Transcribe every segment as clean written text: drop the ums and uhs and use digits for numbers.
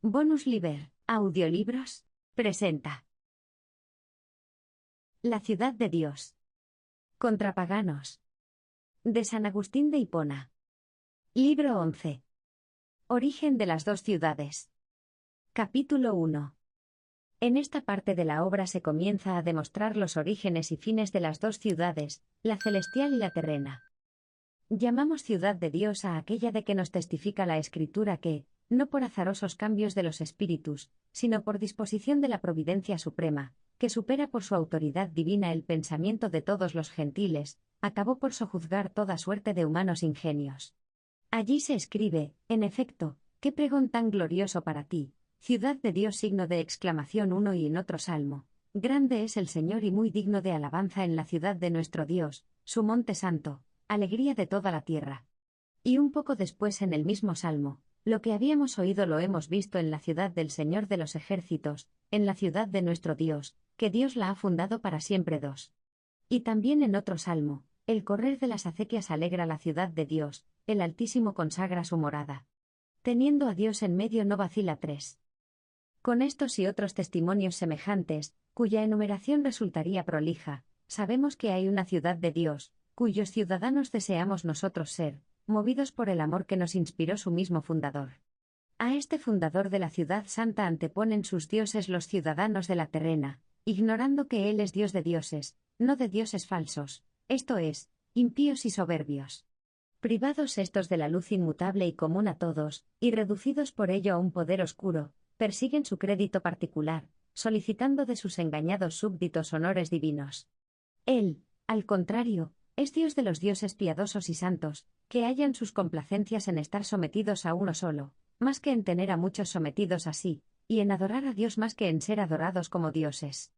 Bonus Liber, Audiolibros, presenta La ciudad de Dios. Contra paganos. De San Agustín de Hipona. Libro 11. Origen de las dos ciudades. Capítulo 1. En esta parte de la obra se comienza a demostrar los orígenes y fines de las dos ciudades, la celestial y la terrena. Llamamos ciudad de Dios a aquella de que nos testifica la Escritura que, no por azarosos cambios de los espíritus, sino por disposición de la providencia suprema, que supera por su autoridad divina el pensamiento de todos los gentiles, acabó por sojuzgar toda suerte de humanos ingenios. Allí se escribe, en efecto, qué pregón tan glorioso para ti, ciudad de Dios, signo de exclamación uno y en otro salmo. Grande es el Señor y muy digno de alabanza en la ciudad de nuestro Dios, su monte santo, alegría de toda la tierra. Y un poco después en el mismo salmo, lo que habíamos oído lo hemos visto en la ciudad del Señor de los ejércitos, en la ciudad de nuestro Dios, que Dios la ha fundado para siempre. 2. Y también en otro salmo, el correr de las acequias alegra la ciudad de Dios, el Altísimo consagra su morada. Teniendo a Dios en medio no vacila. 3. Con estos y otros testimonios semejantes, cuya enumeración resultaría prolija, sabemos que hay una ciudad de Dios, cuyos ciudadanos deseamos nosotros ser, movidos por el amor que nos inspiró su mismo fundador. A este fundador de la ciudad santa anteponen sus dioses los ciudadanos de la terrena, ignorando que Él es Dios de dioses, no de dioses falsos, esto es, impíos y soberbios. Privados estos de la luz inmutable y común a todos, y reducidos por ello a un poder oscuro, persiguen su crédito particular, solicitando de sus engañados súbditos honores divinos. Él, al contrario, es Dios de los dioses piadosos y santos, que hallan sus complacencias en estar sometidos a uno solo, más que en tener a muchos sometidos a sí, y en adorar a Dios más que en ser adorados como dioses.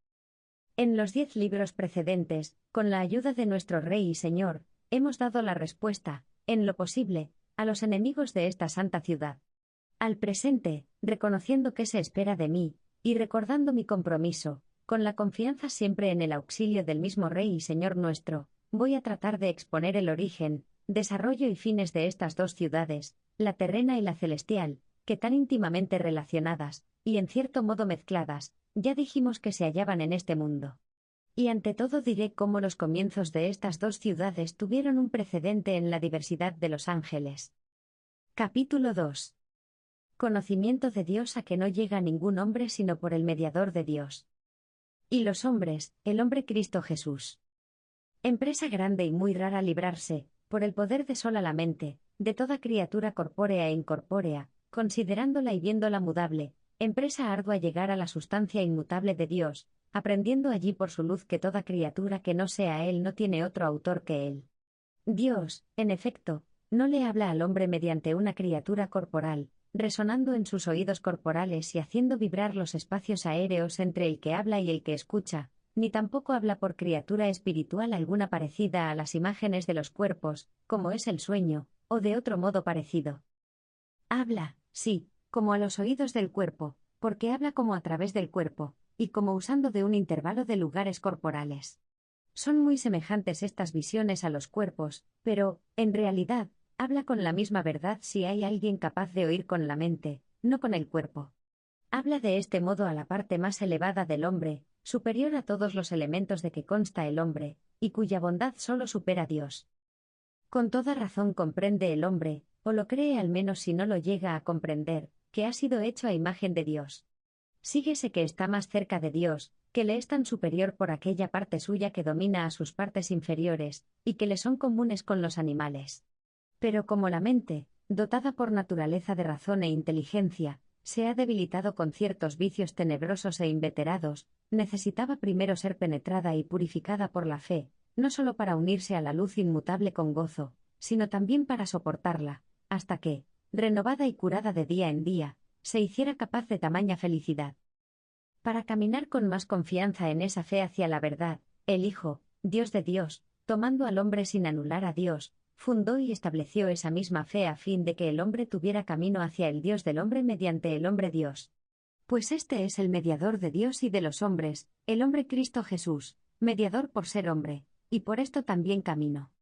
En los 10 libros precedentes, con la ayuda de nuestro Rey y Señor, hemos dado la respuesta, en lo posible, a los enemigos de esta santa ciudad. Al presente, reconociendo qué se espera de mí, y recordando mi compromiso, con la confianza siempre en el auxilio del mismo Rey y Señor nuestro, voy a tratar de exponer el origen, desarrollo y fines de estas dos ciudades, la terrena y la celestial, que tan íntimamente relacionadas, y en cierto modo mezcladas, ya dijimos que se hallaban en este mundo. Y ante todo diré cómo los comienzos de estas dos ciudades tuvieron un precedente en la diversidad de los ángeles. Capítulo 2. Conocimiento de Dios a que no llega ningún hombre sino por el mediador de Dios. Y los hombres, el hombre Cristo Jesús. Empresa grande y muy rara librarse, por el poder de sola la mente, de toda criatura corpórea e incorpórea, considerándola y viéndola mudable, empresa ardua llegar a la sustancia inmutable de Dios, aprendiendo allí por su luz que toda criatura que no sea Él no tiene otro autor que Él. Dios, en efecto, no le habla al hombre mediante una criatura corporal, resonando en sus oídos corporales y haciendo vibrar los espacios aéreos entre el que habla y el que escucha, ni tampoco habla por criatura espiritual alguna parecida a las imágenes de los cuerpos, como es el sueño, o de otro modo parecido. Habla, sí, como a los oídos del cuerpo, porque habla como a través del cuerpo, y como usando de un intervalo de lugares corporales. Son muy semejantes estas visiones a los cuerpos, pero, en realidad, habla con la misma verdad si hay alguien capaz de oír con la mente, no con el cuerpo. Habla de este modo a la parte más elevada del hombre, superior a todos los elementos de que consta el hombre, y cuya bondad solo supera a Dios. Con toda razón comprende el hombre, o lo cree al menos si no lo llega a comprender, que ha sido hecho a imagen de Dios. Síguese que está más cerca de Dios, que le es tan superior por aquella parte suya que domina a sus partes inferiores, y que le son comunes con los animales. Pero como la mente, dotada por naturaleza de razón e inteligencia, se ha debilitado con ciertos vicios tenebrosos e inveterados, necesitaba primero ser penetrada y purificada por la fe, no solo para unirse a la luz inmutable con gozo, sino también para soportarla, hasta que, renovada y curada de día en día, se hiciera capaz de tamaña felicidad. Para caminar con más confianza en esa fe hacia la verdad, el Hijo, Dios de Dios, tomando al hombre sin anular a Dios, fundó y estableció esa misma fe a fin de que el hombre tuviera camino hacia el Dios del hombre mediante el hombre Dios. Pues este es el mediador de Dios y de los hombres, el hombre Cristo Jesús, mediador por ser hombre, y por esto también camino.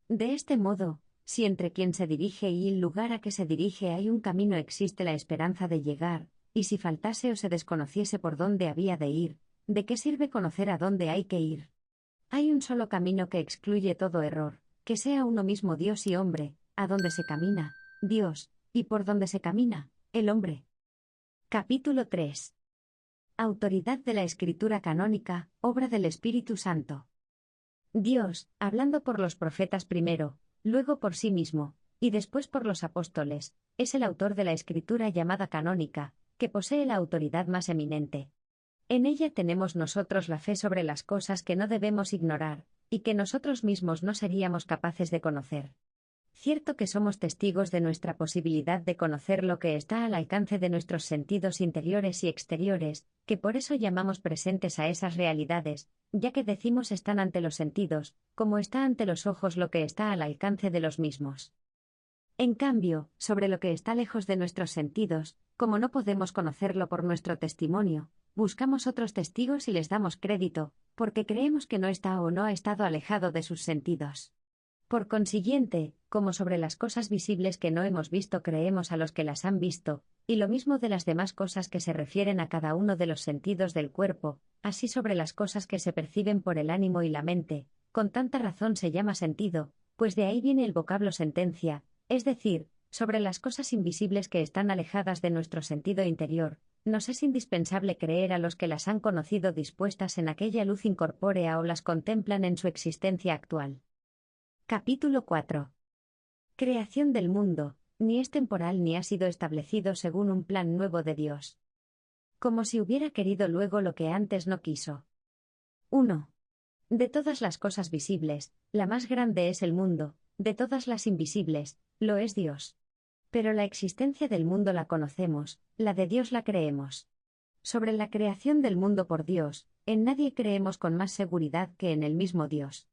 De este modo, si entre quien se dirige y el lugar a que se dirige hay un camino existe la esperanza de llegar, y si faltase o se desconociese por dónde había de ir, ¿de qué sirve conocer a dónde hay que ir? Hay un solo camino que excluye todo error, que sea uno mismo Dios y hombre, a donde se camina, Dios, y por donde se camina, el hombre. Capítulo 3. Autoridad de la Escritura canónica, obra del Espíritu Santo. Dios, hablando por los profetas primero, luego por sí mismo, y después por los apóstoles, es el autor de la Escritura llamada canónica, que posee la autoridad más eminente. En ella tenemos nosotros la fe sobre las cosas que no debemos ignorar, y que nosotros mismos no seríamos capaces de conocer. Cierto que somos testigos de nuestra posibilidad de conocer lo que está al alcance de nuestros sentidos interiores y exteriores, que por eso llamamos presentes a esas realidades, ya que decimos están ante los sentidos, como está ante los ojos lo que está al alcance de los mismos. En cambio, sobre lo que está lejos de nuestros sentidos, como no podemos conocerlo por nuestro testimonio, buscamos otros testigos y les damos crédito, porque creemos que no está o no ha estado alejado de sus sentidos. Por consiguiente, como sobre las cosas visibles que no hemos visto creemos a los que las han visto, y lo mismo de las demás cosas que se refieren a cada uno de los sentidos del cuerpo, así sobre las cosas que se perciben por el ánimo y la mente, con tanta razón se llama sentido, pues de ahí viene el vocablo sentencia, es decir, sobre las cosas invisibles que están alejadas de nuestro sentido interior, nos es indispensable creer a los que las han conocido dispuestas en aquella luz incorpórea o las contemplan en su existencia actual. Capítulo 4. Creación del mundo, ni es temporal ni ha sido establecido según un plan nuevo de Dios. Como si hubiera querido luego lo que antes no quiso. 1. De todas las cosas visibles, la más grande es el mundo, de todas las invisibles, lo es Dios. Pero la existencia del mundo la conocemos, la de Dios la creemos. Sobre la creación del mundo por Dios, en nadie creemos con más seguridad que en el mismo Dios.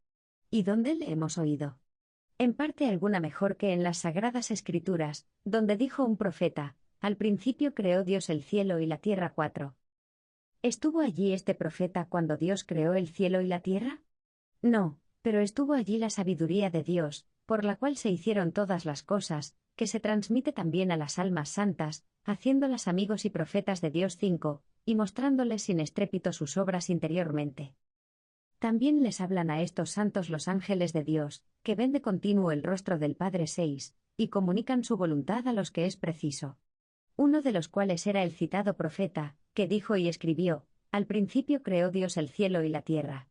¿Y dónde le hemos oído? En parte alguna mejor que en las Sagradas Escrituras, donde dijo un profeta, al principio creó Dios el cielo y la tierra. 4. ¿Estuvo allí este profeta cuando Dios creó el cielo y la tierra? No, pero estuvo allí la sabiduría de Dios, por la cual se hicieron todas las cosas, que se transmite también a las almas santas, haciéndolas amigos y profetas de Dios. 5, y mostrándoles sin estrépito sus obras interiormente. También les hablan a estos santos los ángeles de Dios, que ven de continuo el rostro del Padre. 6, y comunican su voluntad a los que es preciso. Uno de los cuales era el citado profeta, que dijo y escribió, al principio creó Dios el cielo y la tierra.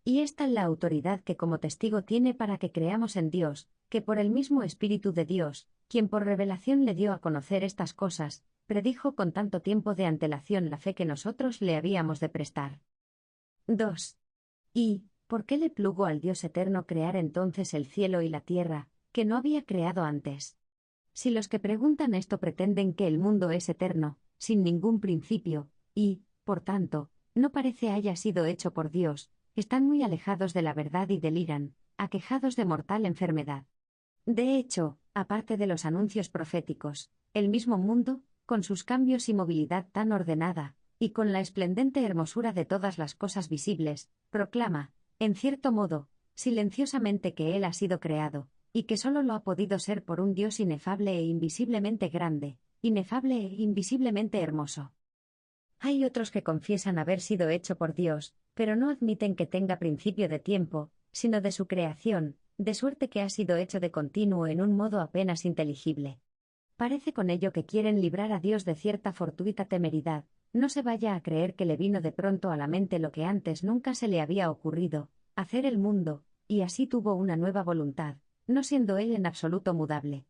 Y esta la autoridad que como testigo tiene para que creamos en Dios, que por el mismo Espíritu de Dios, quien por revelación le dio a conocer estas cosas, predijo con tanto tiempo de antelación la fe que nosotros le habíamos de prestar. 2. ¿Y por qué le plugo al Dios eterno crear entonces el cielo y la tierra, que no había creado antes? Si los que preguntan esto pretenden que el mundo es eterno, sin ningún principio, y, por tanto, no parece haya sido hecho por Dios, están muy alejados de la verdad y deliran, aquejados de mortal enfermedad. De hecho, aparte de los anuncios proféticos, el mismo mundo, con sus cambios y movilidad tan ordenada, y con la esplendente hermosura de todas las cosas visibles, proclama, en cierto modo, silenciosamente que Él ha sido creado, y que sólo lo ha podido ser por un Dios inefable e invisiblemente grande, inefable e invisiblemente hermoso. Hay otros que confiesan haber sido hecho por Dios, pero no admiten que tenga principio de tiempo, sino de su creación, de suerte que ha sido hecho de continuo en un modo apenas inteligible. Parece con ello que quieren librar a Dios de cierta fortuita temeridad. No se vaya a creer que le vino de pronto a la mente lo que antes nunca se le había ocurrido, hacer el mundo, y así tuvo una nueva voluntad, no siendo él en absoluto mudable.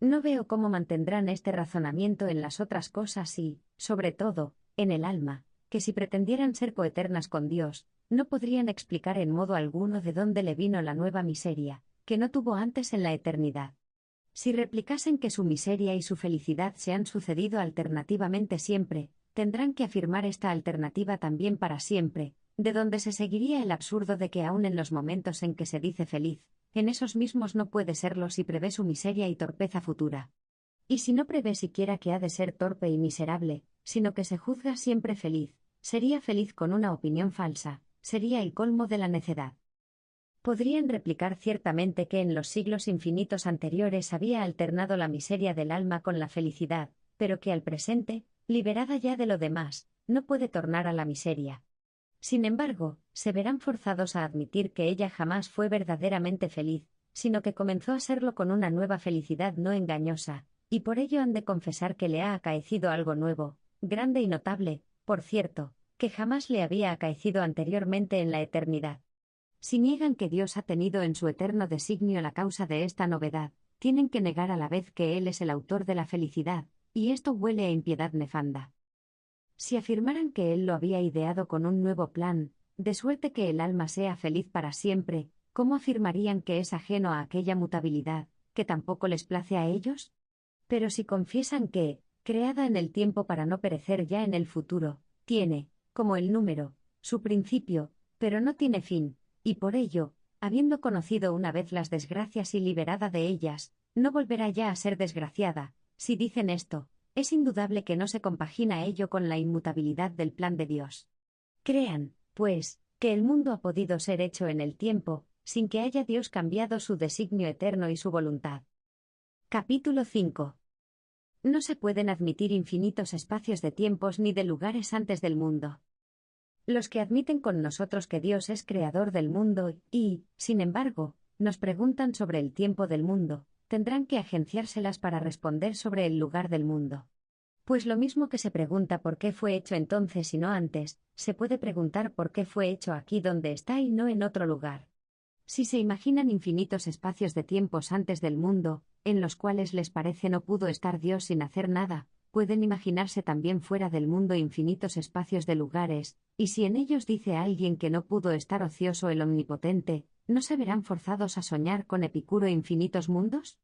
No veo cómo mantendrán este razonamiento en las otras cosas y, sobre todo, en el alma, que si pretendieran ser coeternas con Dios, no podrían explicar en modo alguno de dónde le vino la nueva miseria, que no tuvo antes en la eternidad. Si replicasen que su miseria y su felicidad se han sucedido alternativamente siempre, tendrán que afirmar esta alternativa también para siempre, de donde se seguiría el absurdo de que aun en los momentos en que se dice feliz, en esos mismos no puede serlo si prevé su miseria y torpeza futura. Y si no prevé siquiera que ha de ser torpe y miserable, sino que se juzga siempre feliz, sería feliz con una opinión falsa, sería el colmo de la necedad. Podrían replicar ciertamente que en los siglos infinitos anteriores había alternado la miseria del alma con la felicidad, pero que al presente, liberada ya de lo demás, no puede tornar a la miseria. Sin embargo, se verán forzados a admitir que ella jamás fue verdaderamente feliz, sino que comenzó a serlo con una nueva felicidad no engañosa, y por ello han de confesar que le ha acaecido algo nuevo, grande y notable, por cierto, que jamás le había acaecido anteriormente en la eternidad. Si niegan que Dios ha tenido en su eterno designio la causa de esta novedad, tienen que negar a la vez que Él es el autor de la felicidad, y esto huele a impiedad nefanda. Si afirmaran que Él lo había ideado con un nuevo plan, de suerte que el alma sea feliz para siempre, ¿cómo afirmarían que es ajeno a aquella mutabilidad, que tampoco les place a ellos? Pero si confiesan que, creada en el tiempo para no perecer ya en el futuro, tiene, como el número, su principio, pero no tiene fin, y por ello, habiendo conocido una vez las desgracias y liberada de ellas, no volverá ya a ser desgraciada, si dicen esto, es indudable que no se compagina ello con la inmutabilidad del plan de Dios. Crean, pues, que el mundo ha podido ser hecho en el tiempo, sin que haya Dios cambiado su designio eterno y su voluntad. Capítulo 5. No se pueden admitir infinitos espacios de tiempos ni de lugares antes del mundo. Los que admiten con nosotros que Dios es creador del mundo y, sin embargo, nos preguntan sobre el tiempo del mundo, tendrán que agenciárselas para responder sobre el lugar del mundo. Pues lo mismo que se pregunta por qué fue hecho entonces y no antes, se puede preguntar por qué fue hecho aquí donde está y no en otro lugar. Si se imaginan infinitos espacios de tiempos antes del mundo, en los cuales les parece no pudo estar Dios sin hacer nada, pueden imaginarse también fuera del mundo infinitos espacios de lugares, y si en ellos dice alguien que no pudo estar ocioso el Omnipotente, ¿no se verán forzados a soñar con Epicuro infinitos mundos?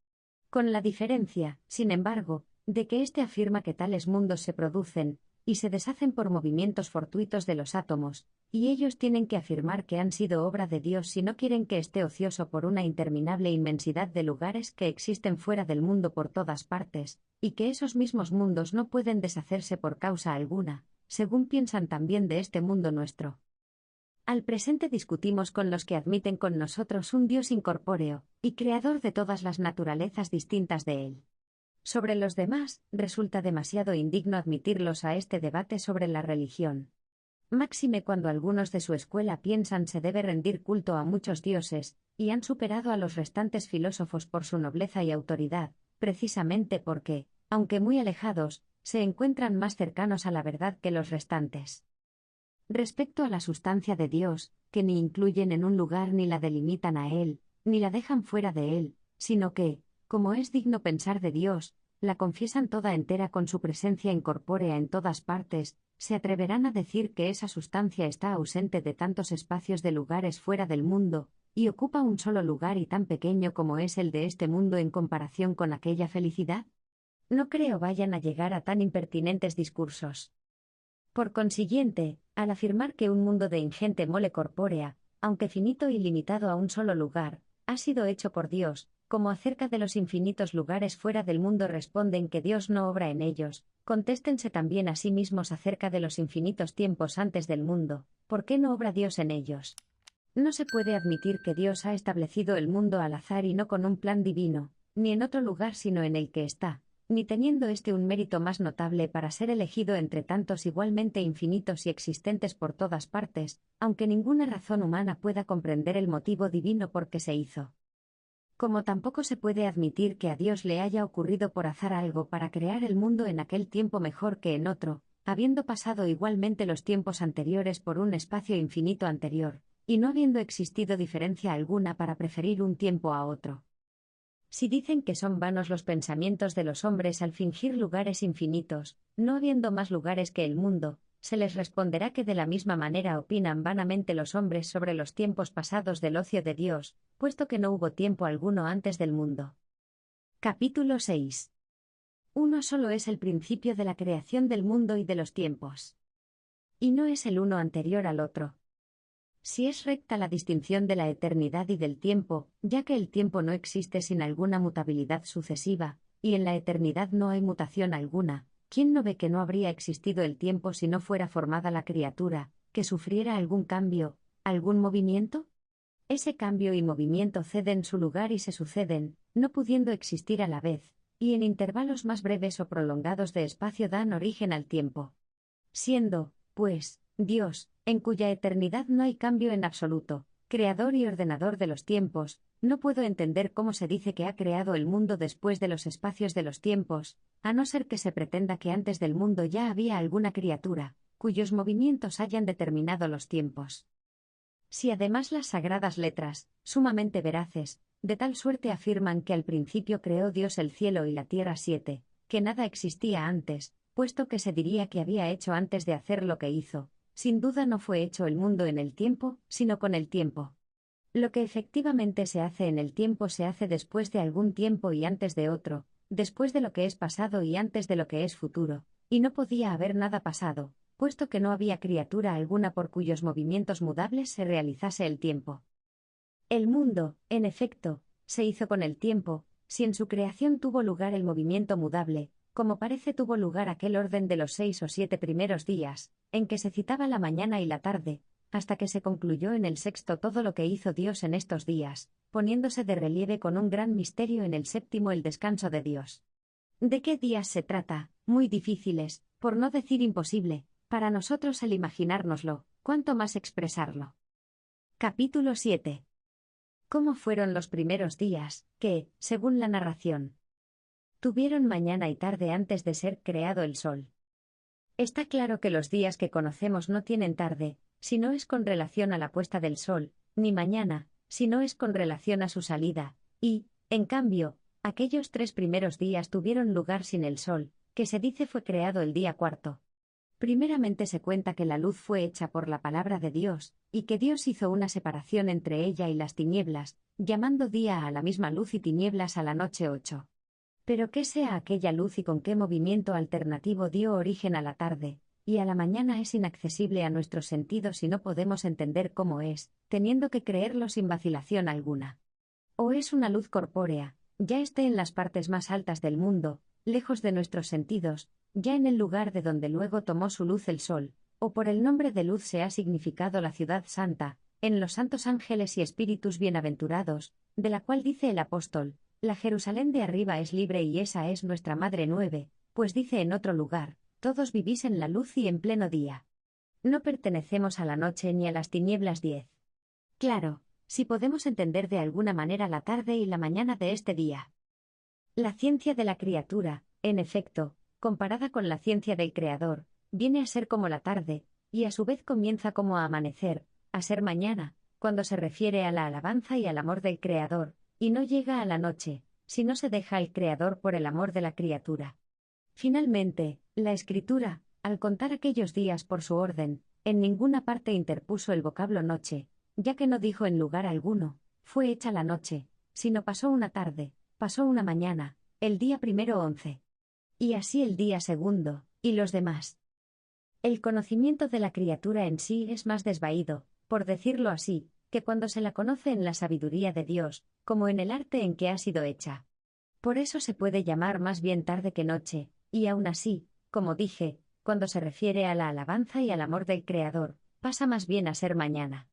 Con la diferencia, sin embargo, de que éste afirma que tales mundos se producen, y se deshacen por movimientos fortuitos de los átomos, y ellos tienen que afirmar que han sido obra de Dios si no quieren que esté ocioso por una interminable inmensidad de lugares que existen fuera del mundo por todas partes, y que esos mismos mundos no pueden deshacerse por causa alguna, según piensan también de este mundo nuestro. Al presente discutimos con los que admiten con nosotros un Dios incorpóreo, y creador de todas las naturalezas distintas de Él. Sobre los demás, resulta demasiado indigno admitirlos a este debate sobre la religión. Máxime cuando algunos de su escuela piensan se debe rendir culto a muchos dioses, y han superado a los restantes filósofos por su nobleza y autoridad, precisamente porque, aunque muy alejados, se encuentran más cercanos a la verdad que los restantes. Respecto a la sustancia de Dios, que ni incluyen en un lugar ni la delimitan a Él, ni la dejan fuera de Él, sino que, como es digno pensar de Dios, la confiesan toda entera con su presencia incorpórea en todas partes, se atreverán a decir que esa sustancia está ausente de tantos espacios de lugares fuera del mundo, y ocupa un solo lugar y tan pequeño como es el de este mundo en comparación con aquella felicidad. No creo vayan a llegar a tan impertinentes discursos. Por consiguiente, al afirmar que un mundo de ingente mole corpórea, aunque finito y limitado a un solo lugar, ha sido hecho por Dios, como acerca de los infinitos lugares fuera del mundo responden que Dios no obra en ellos, contéstense también a sí mismos acerca de los infinitos tiempos antes del mundo, ¿por qué no obra Dios en ellos? No se puede admitir que Dios ha establecido el mundo al azar y no con un plan divino, ni en otro lugar sino en el que está, ni teniendo este un mérito más notable para ser elegido entre tantos igualmente infinitos y existentes por todas partes, aunque ninguna razón humana pueda comprender el motivo divino por que se hizo. Como tampoco se puede admitir que a Dios le haya ocurrido por azar algo para crear el mundo en aquel tiempo mejor que en otro, habiendo pasado igualmente los tiempos anteriores por un espacio infinito anterior, y no habiendo existido diferencia alguna para preferir un tiempo a otro. Si dicen que son vanos los pensamientos de los hombres al fingir lugares infinitos, no habiendo más lugares que el mundo, se les responderá que de la misma manera opinan vanamente los hombres sobre los tiempos pasados del ocio de Dios, puesto que no hubo tiempo alguno antes del mundo. Capítulo 6. Uno solo es el principio de la creación del mundo y de los tiempos. Y no es el uno anterior al otro. Si es recta la distinción de la eternidad y del tiempo, ya que el tiempo no existe sin alguna mutabilidad sucesiva, y en la eternidad no hay mutación alguna, ¿quién no ve que no habría existido el tiempo si no fuera formada la criatura, que sufriera algún cambio, algún movimiento? Ese cambio y movimiento ceden su lugar y se suceden, no pudiendo existir a la vez, y en intervalos más breves o prolongados de espacio dan origen al tiempo. Siendo, pues, Dios, en cuya eternidad no hay cambio en absoluto, creador y ordenador de los tiempos, no puedo entender cómo se dice que ha creado el mundo después de los espacios de los tiempos, a no ser que se pretenda que antes del mundo ya había alguna criatura, cuyos movimientos hayan determinado los tiempos. Si además las sagradas letras, sumamente veraces, de tal suerte afirman que al principio creó Dios el cielo y la tierra 7, que nada existía antes, puesto que se diría que había hecho antes de hacer lo que hizo, sin duda no fue hecho el mundo en el tiempo, sino con el tiempo. Lo que efectivamente se hace en el tiempo se hace después de algún tiempo y antes de otro, después de lo que es pasado y antes de lo que es futuro, y no podía haber nada pasado, puesto que no había criatura alguna por cuyos movimientos mudables se realizase el tiempo. El mundo, en efecto, se hizo con el tiempo, si en su creación tuvo lugar el movimiento mudable, como parece tuvo lugar aquel orden de los 6 o 7 primeros días, en que se citaba la mañana y la tarde, hasta que se concluyó en el sexto todo lo que hizo Dios en estos días, poniéndose de relieve con un gran misterio en el séptimo el descanso de Dios. ¿De qué días se trata? Muy difíciles, por no decir imposible, para nosotros el imaginárnoslo, cuánto más expresarlo. Capítulo 7. ¿Cómo fueron los primeros días, que, según la narración, tuvieron mañana y tarde antes de ser creado el sol? Está claro que los días que conocemos no tienen tarde, si no es con relación a la puesta del sol, ni mañana, si no es con relación a su salida, y, en cambio, aquellos 3 primeros días tuvieron lugar sin el sol, que se dice fue creado el día cuarto. Primeramente se cuenta que la luz fue hecha por la palabra de Dios, y que Dios hizo una separación entre ella y las tinieblas, llamando día a la misma luz y tinieblas a la noche 8. Pero qué sea aquella luz y con qué movimiento alternativo dio origen a la tarde, y a la mañana es inaccesible a nuestros sentidos y no podemos entender cómo es, teniendo que creerlo sin vacilación alguna. O es una luz corpórea, ya esté en las partes más altas del mundo, lejos de nuestros sentidos, ya en el lugar de donde luego tomó su luz el sol, o por el nombre de luz se ha significado la ciudad santa, en los santos ángeles y espíritus bienaventurados, de la cual dice el apóstol, la Jerusalén de arriba es libre y esa es nuestra Madre 9, pues dice en otro lugar, todos vivís en la luz y en pleno día. No pertenecemos a la noche ni a las tinieblas 10. Claro, si podemos entender de alguna manera la tarde y la mañana de este día. La ciencia de la criatura, en efecto, comparada con la ciencia del Creador, viene a ser como la tarde, y a su vez comienza como a amanecer, a ser mañana, cuando se refiere a la alabanza y al amor del Creador, y no llega a la noche, si no se deja al Creador por el amor de la criatura. Finalmente, la Escritura, al contar aquellos días por su orden, en ninguna parte interpuso el vocablo noche, ya que no dijo en lugar alguno, fue hecha la noche, sino pasó una tarde, pasó una mañana, el día primero 11. Y así el día segundo, y los demás. El conocimiento de la criatura en sí es más desvaído, por decirlo así, que cuando se la conoce en la sabiduría de Dios, como en el arte en que ha sido hecha. Por eso se puede llamar más bien tarde que noche, y aún así, como dije, cuando se refiere a la alabanza y al amor del Creador, pasa más bien a ser mañana.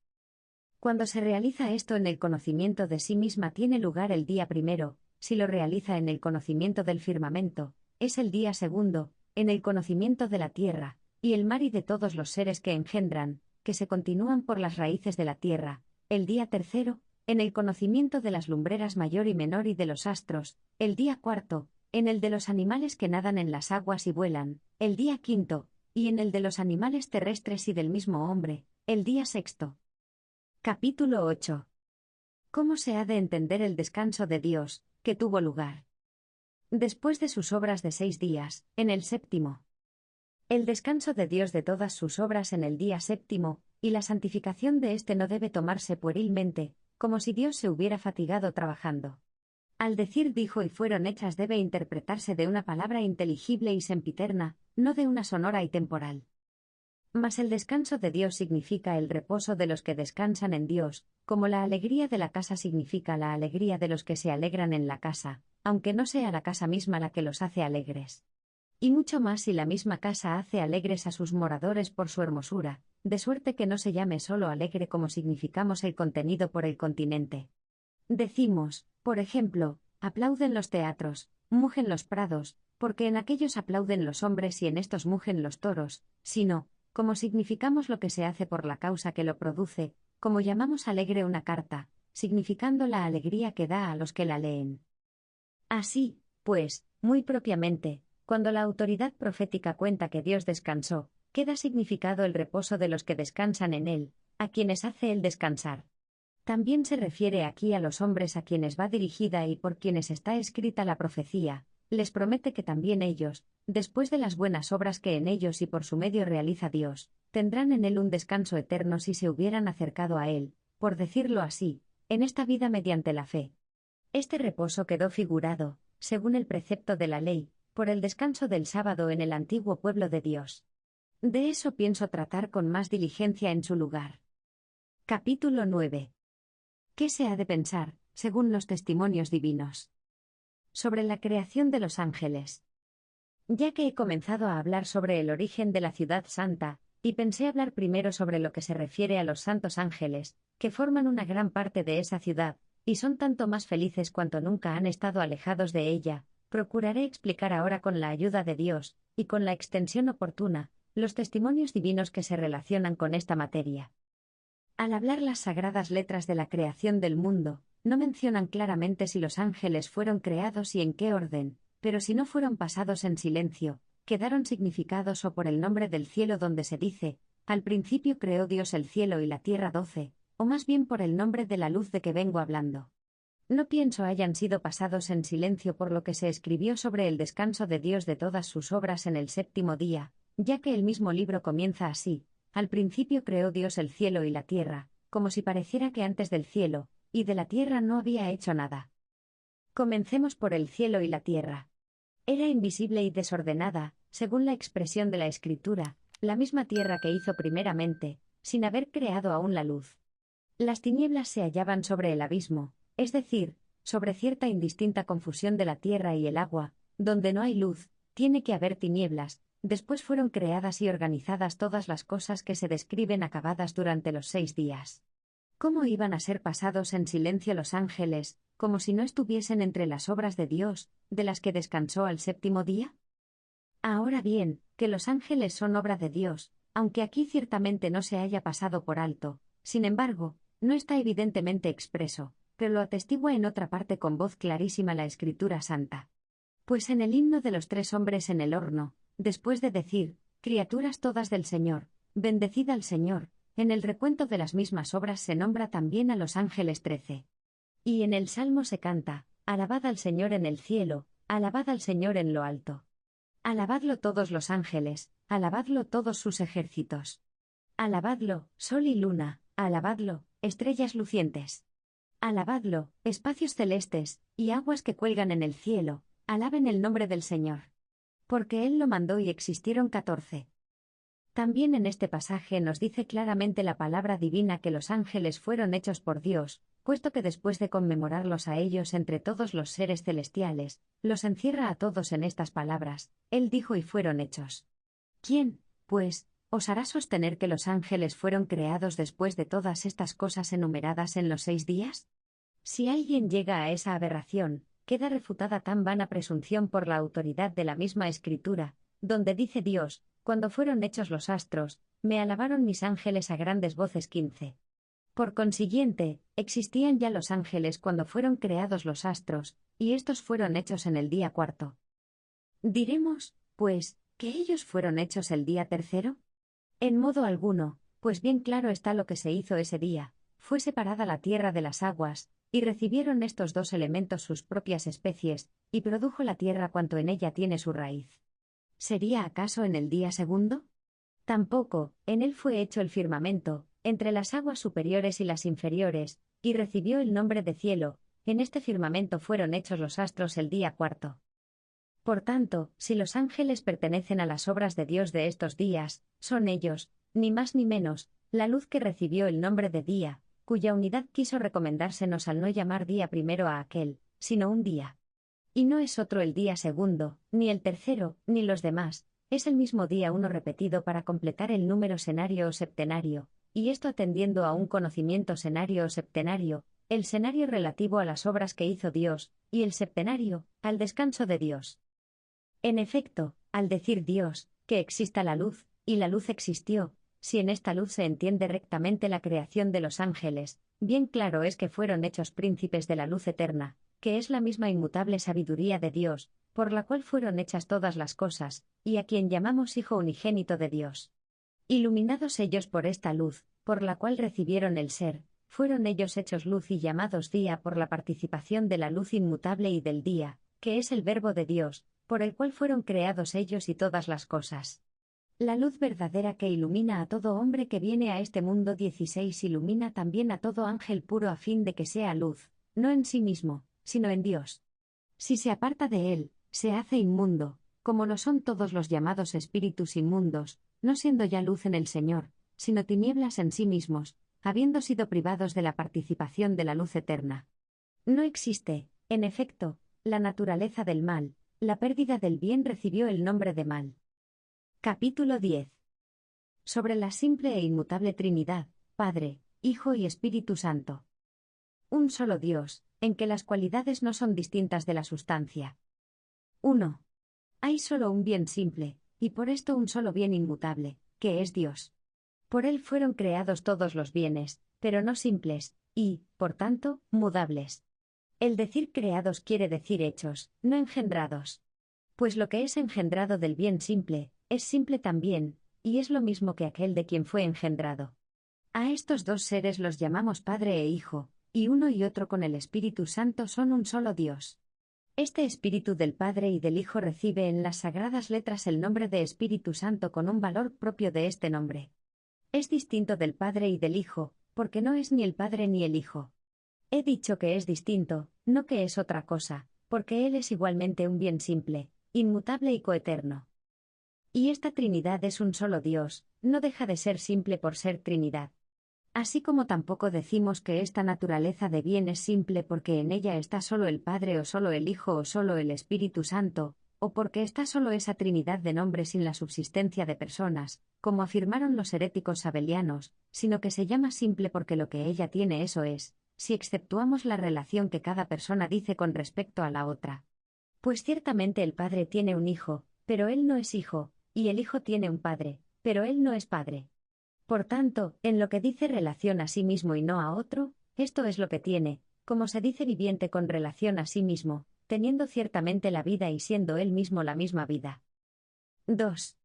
Cuando se realiza esto en el conocimiento de sí misma tiene lugar el día primero, si lo realiza en el conocimiento del firmamento, es el día segundo, en el conocimiento de la tierra, y el mar y de todos los seres que engendran, que se continúan por las raíces de la tierra, el día tercero, en el conocimiento de las lumbreras mayor y menor y de los astros, el día cuarto, en el de los animales que nadan en las aguas y vuelan, el día quinto, y en el de los animales terrestres y del mismo hombre, el día sexto. Capítulo 8. ¿Cómo se ha de entender el descanso de Dios, que tuvo lugar después de sus obras de 6 días, en el séptimo? El descanso de Dios de todas sus obras en el día séptimo, y la santificación de éste no debe tomarse puerilmente, como si Dios se hubiera fatigado trabajando. Al decir dijo y fueron hechas debe interpretarse de una palabra inteligible y sempiterna, no de una sonora y temporal. Mas el descanso de Dios significa el reposo de los que descansan en Dios, como la alegría de la casa significa la alegría de los que se alegran en la casa, aunque no sea la casa misma la que los hace alegres. Y mucho más si la misma casa hace alegres a sus moradores por su hermosura, de suerte que no se llame solo alegre como significamos el contenido por el continente. Decimos, por ejemplo, aplauden los teatros, mugen los prados, porque en aquellos aplauden los hombres y en estos mugen los toros, sino, como significamos lo que se hace por la causa que lo produce, como llamamos alegre una carta, significando la alegría que da a los que la leen. Así, pues, muy propiamente, cuando la autoridad profética cuenta que Dios descansó, queda significado el reposo de los que descansan en Él, a quienes hace Él descansar. También se refiere aquí a los hombres a quienes va dirigida y por quienes está escrita la profecía, les promete que también ellos, después de las buenas obras que en ellos y por su medio realiza Dios, tendrán en Él un descanso eterno si se hubieran acercado a Él, por decirlo así, en esta vida mediante la fe. Este reposo quedó figurado, según el precepto de la ley, por el descanso del sábado en el antiguo pueblo de Dios. De eso pienso tratar con más diligencia en su lugar. Capítulo 9. ¿Qué se ha de pensar, según los testimonios divinos? Sobre la creación de los ángeles. Ya que he comenzado a hablar sobre el origen de la ciudad santa, y pensé hablar primero sobre lo que se refiere a los santos ángeles, que forman una gran parte de esa ciudad, y son tanto más felices cuanto nunca han estado alejados de ella, procuraré explicar ahora con la ayuda de Dios, y con la extensión oportuna, los testimonios divinos que se relacionan con esta materia. Al hablar las sagradas letras de la creación del mundo, no mencionan claramente si los ángeles fueron creados y en qué orden, pero si no fueron pasados en silencio, quedaron significados o por el nombre del cielo donde se dice, al principio creó Dios el cielo y la tierra 12, o más bien por el nombre de la luz de que vengo hablando. No pienso hayan sido pasados en silencio por lo que se escribió sobre el descanso de Dios de todas sus obras en el séptimo día, ya que el mismo libro comienza así, al principio creó Dios el cielo y la tierra, como si pareciera que antes del cielo y de la tierra no había hecho nada. Comencemos por el cielo y la tierra. Era invisible y desordenada, según la expresión de la Escritura, la misma tierra que hizo primeramente, sin haber creado aún la luz. Las tinieblas se hallaban sobre el abismo, es decir, sobre cierta indistinta confusión de la tierra y el agua, donde no hay luz, tiene que haber tinieblas. Después fueron creadas y organizadas todas las cosas que se describen acabadas durante los 6 días. ¿Cómo iban a ser pasados en silencio los ángeles, como si no estuviesen entre las obras de Dios, de las que descansó al séptimo día? Ahora bien, que los ángeles son obra de Dios, aunque aquí ciertamente no se haya pasado por alto, sin embargo, no está evidentemente expreso, pero lo atestigua en otra parte con voz clarísima la Escritura Santa. Pues en el himno de los 3 hombres en el horno, después de decir, criaturas todas del Señor, bendecid al Señor, en el recuento de las mismas obras se nombra también a los ángeles 13. Y en el Salmo se canta, alabad al Señor en el cielo, alabad al Señor en lo alto. Alabadlo todos los ángeles, alabadlo todos sus ejércitos. Alabadlo, sol y luna, alabadlo, estrellas lucientes. Alabadlo, espacios celestes, y aguas que cuelgan en el cielo, alaben el nombre del Señor. Porque Él lo mandó y existieron 14. También en este pasaje nos dice claramente la palabra divina que los ángeles fueron hechos por Dios, puesto que después de conmemorarlos a ellos entre todos los seres celestiales, los encierra a todos en estas palabras, Él dijo y fueron hechos. ¿Quién, pues, osará sostener que los ángeles fueron creados después de todas estas cosas enumeradas en los 6 días? Si alguien llega a esa aberración, queda refutada tan vana presunción por la autoridad de la misma Escritura, donde dice Dios, cuando fueron hechos los astros, me alabaron mis ángeles a grandes voces 15. Por consiguiente, existían ya los ángeles cuando fueron creados los astros, y estos fueron hechos en el día 4. Diremos, pues, que ellos fueron hechos el día 3. En modo alguno, pues bien claro está lo que se hizo ese día, fue separada la tierra de las aguas, y recibieron estos 2 elementos sus propias especies, y produjo la tierra cuanto en ella tiene su raíz. ¿Sería acaso en el día 2? Tampoco, en él fue hecho el firmamento, entre las aguas superiores y las inferiores, y recibió el nombre de cielo, en este firmamento fueron hechos los astros el día 4. Por tanto, si los ángeles pertenecen a las obras de Dios de estos días, son ellos, ni más ni menos, la luz que recibió el nombre de día, cuya unidad quiso recomendársenos al no llamar día primero a aquel, sino un día. Y no es otro el día segundo, ni el tercero, ni los demás, es el mismo día uno repetido para completar el número senario o septenario, y esto atendiendo a un conocimiento senario o septenario, el senario relativo a las obras que hizo Dios, y el septenario, al descanso de Dios. En efecto, al decir Dios, que exista la luz, y la luz existió, si en esta luz se entiende rectamente la creación de los ángeles, bien claro es que fueron hechos príncipes de la luz eterna, que es la misma inmutable sabiduría de Dios, por la cual fueron hechas todas las cosas, y a quien llamamos Hijo unigénito de Dios. Iluminados ellos por esta luz, por la cual recibieron el ser, fueron ellos hechos luz y llamados día por la participación de la luz inmutable y del día, que es el Verbo de Dios, por el cual fueron creados ellos y todas las cosas. La luz verdadera que ilumina a todo hombre que viene a este mundo 16 ilumina también a todo ángel puro a fin de que sea luz, no en sí mismo, sino en Dios. Si se aparta de él, se hace inmundo, como lo son todos los llamados espíritus inmundos, no siendo ya luz en el Señor, sino tinieblas en sí mismos, habiendo sido privados de la participación de la luz eterna. No existe, en efecto, la naturaleza del mal, la pérdida del bien recibió el nombre de mal. Capítulo 10. Sobre la simple e inmutable Trinidad, Padre, Hijo y Espíritu Santo. Un solo Dios, en que las cualidades no son distintas de la sustancia. 1. Hay solo un bien simple, y por esto un solo bien inmutable, que es Dios. Por él fueron creados todos los bienes, pero no simples, y, por tanto, mudables. El decir creados quiere decir hechos, no engendrados. Pues lo que es engendrado del bien simple, es simple también, y es lo mismo que aquel de quien fue engendrado. A estos dos seres los llamamos Padre e Hijo, y uno y otro con el Espíritu Santo son un solo Dios. Este Espíritu del Padre y del Hijo recibe en las sagradas letras el nombre de Espíritu Santo con un valor propio de este nombre. Es distinto del Padre y del Hijo, porque no es ni el Padre ni el Hijo. He dicho que es distinto, no que es otra cosa, porque Él es igualmente un bien simple, inmutable y coeterno. Y esta Trinidad es un solo Dios, no deja de ser simple por ser Trinidad. Así como tampoco decimos que esta naturaleza de bien es simple porque en ella está solo el Padre o solo el Hijo o solo el Espíritu Santo, o porque está solo esa Trinidad de nombre sin la subsistencia de personas, como afirmaron los heréticos sabelianos, sino que se llama simple porque lo que ella tiene eso es, si exceptuamos la relación que cada persona dice con respecto a la otra. Pues ciertamente el Padre tiene un Hijo, pero Él no es Hijo, y el Hijo tiene un Padre, pero Él no es Padre. Por tanto, en lo que dice relación a sí mismo y no a otro, esto es lo que tiene, como se dice viviente con relación a sí mismo, teniendo ciertamente la vida y siendo él mismo la misma vida. 2.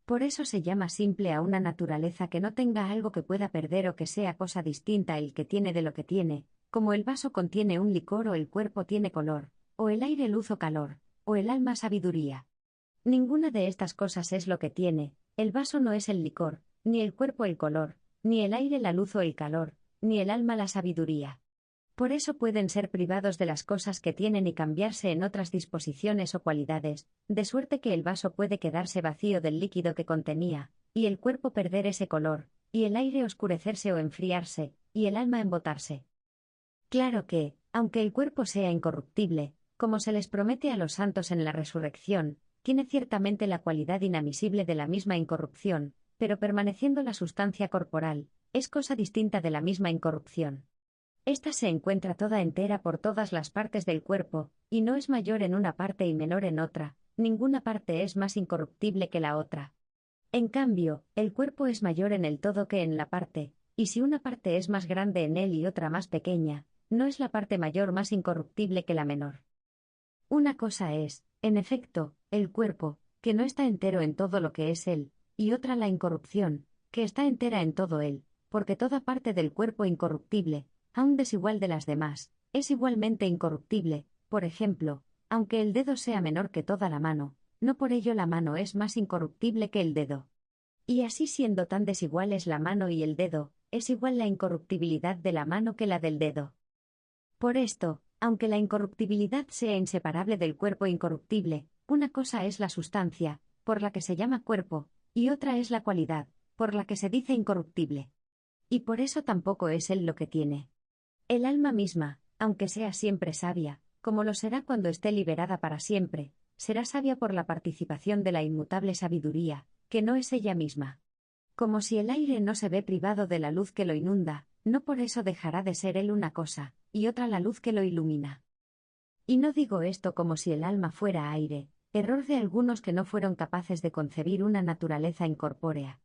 Por eso se llama simple a una naturaleza que no tenga algo que pueda perder o que sea cosa distinta el que tiene de lo que tiene, como el vaso contiene un licor o el cuerpo tiene color, o el aire luz o calor, o el alma sabiduría. Ninguna de estas cosas es lo que tiene, el vaso no es el licor, ni el cuerpo el color, ni el aire la luz o el calor, ni el alma la sabiduría. Por eso pueden ser privados de las cosas que tienen y cambiarse en otras disposiciones o cualidades, de suerte que el vaso puede quedarse vacío del líquido que contenía, y el cuerpo perder ese color, y el aire oscurecerse o enfriarse, y el alma embotarse. Claro que, aunque el cuerpo sea incorruptible, como se les promete a los santos en la resurrección, tiene ciertamente la cualidad inamisible de la misma incorrupción, pero permaneciendo la sustancia corporal, es cosa distinta de la misma incorrupción. Esta se encuentra toda entera por todas las partes del cuerpo, y no es mayor en una parte y menor en otra, ninguna parte es más incorruptible que la otra. En cambio, el cuerpo es mayor en el todo que en la parte, y si una parte es más grande en él y otra más pequeña, no es la parte mayor más incorruptible que la menor. Una cosa es, en efecto, el cuerpo, que no está entero en todo lo que es él, y otra la incorrupción, que está entera en todo él, porque toda parte del cuerpo incorruptible, aun desigual de las demás, es igualmente incorruptible. Por ejemplo, aunque el dedo sea menor que toda la mano, no por ello la mano es más incorruptible que el dedo. Y así siendo tan desiguales la mano y el dedo, es igual la incorruptibilidad de la mano que la del dedo. Por esto, aunque la incorruptibilidad sea inseparable del cuerpo incorruptible, una cosa es la sustancia, por la que se llama cuerpo, y otra es la cualidad, por la que se dice incorruptible. Y por eso tampoco es él lo que tiene. El alma misma, aunque sea siempre sabia, como lo será cuando esté liberada para siempre, será sabia por la participación de la inmutable sabiduría, que no es ella misma. Como si el aire no se ve privado de la luz que lo inunda, no por eso dejará de ser él una cosa, y otra la luz que lo ilumina. Y no digo esto como si el alma fuera aire, error de algunos que no fueron capaces de concebir una naturaleza incorpórea.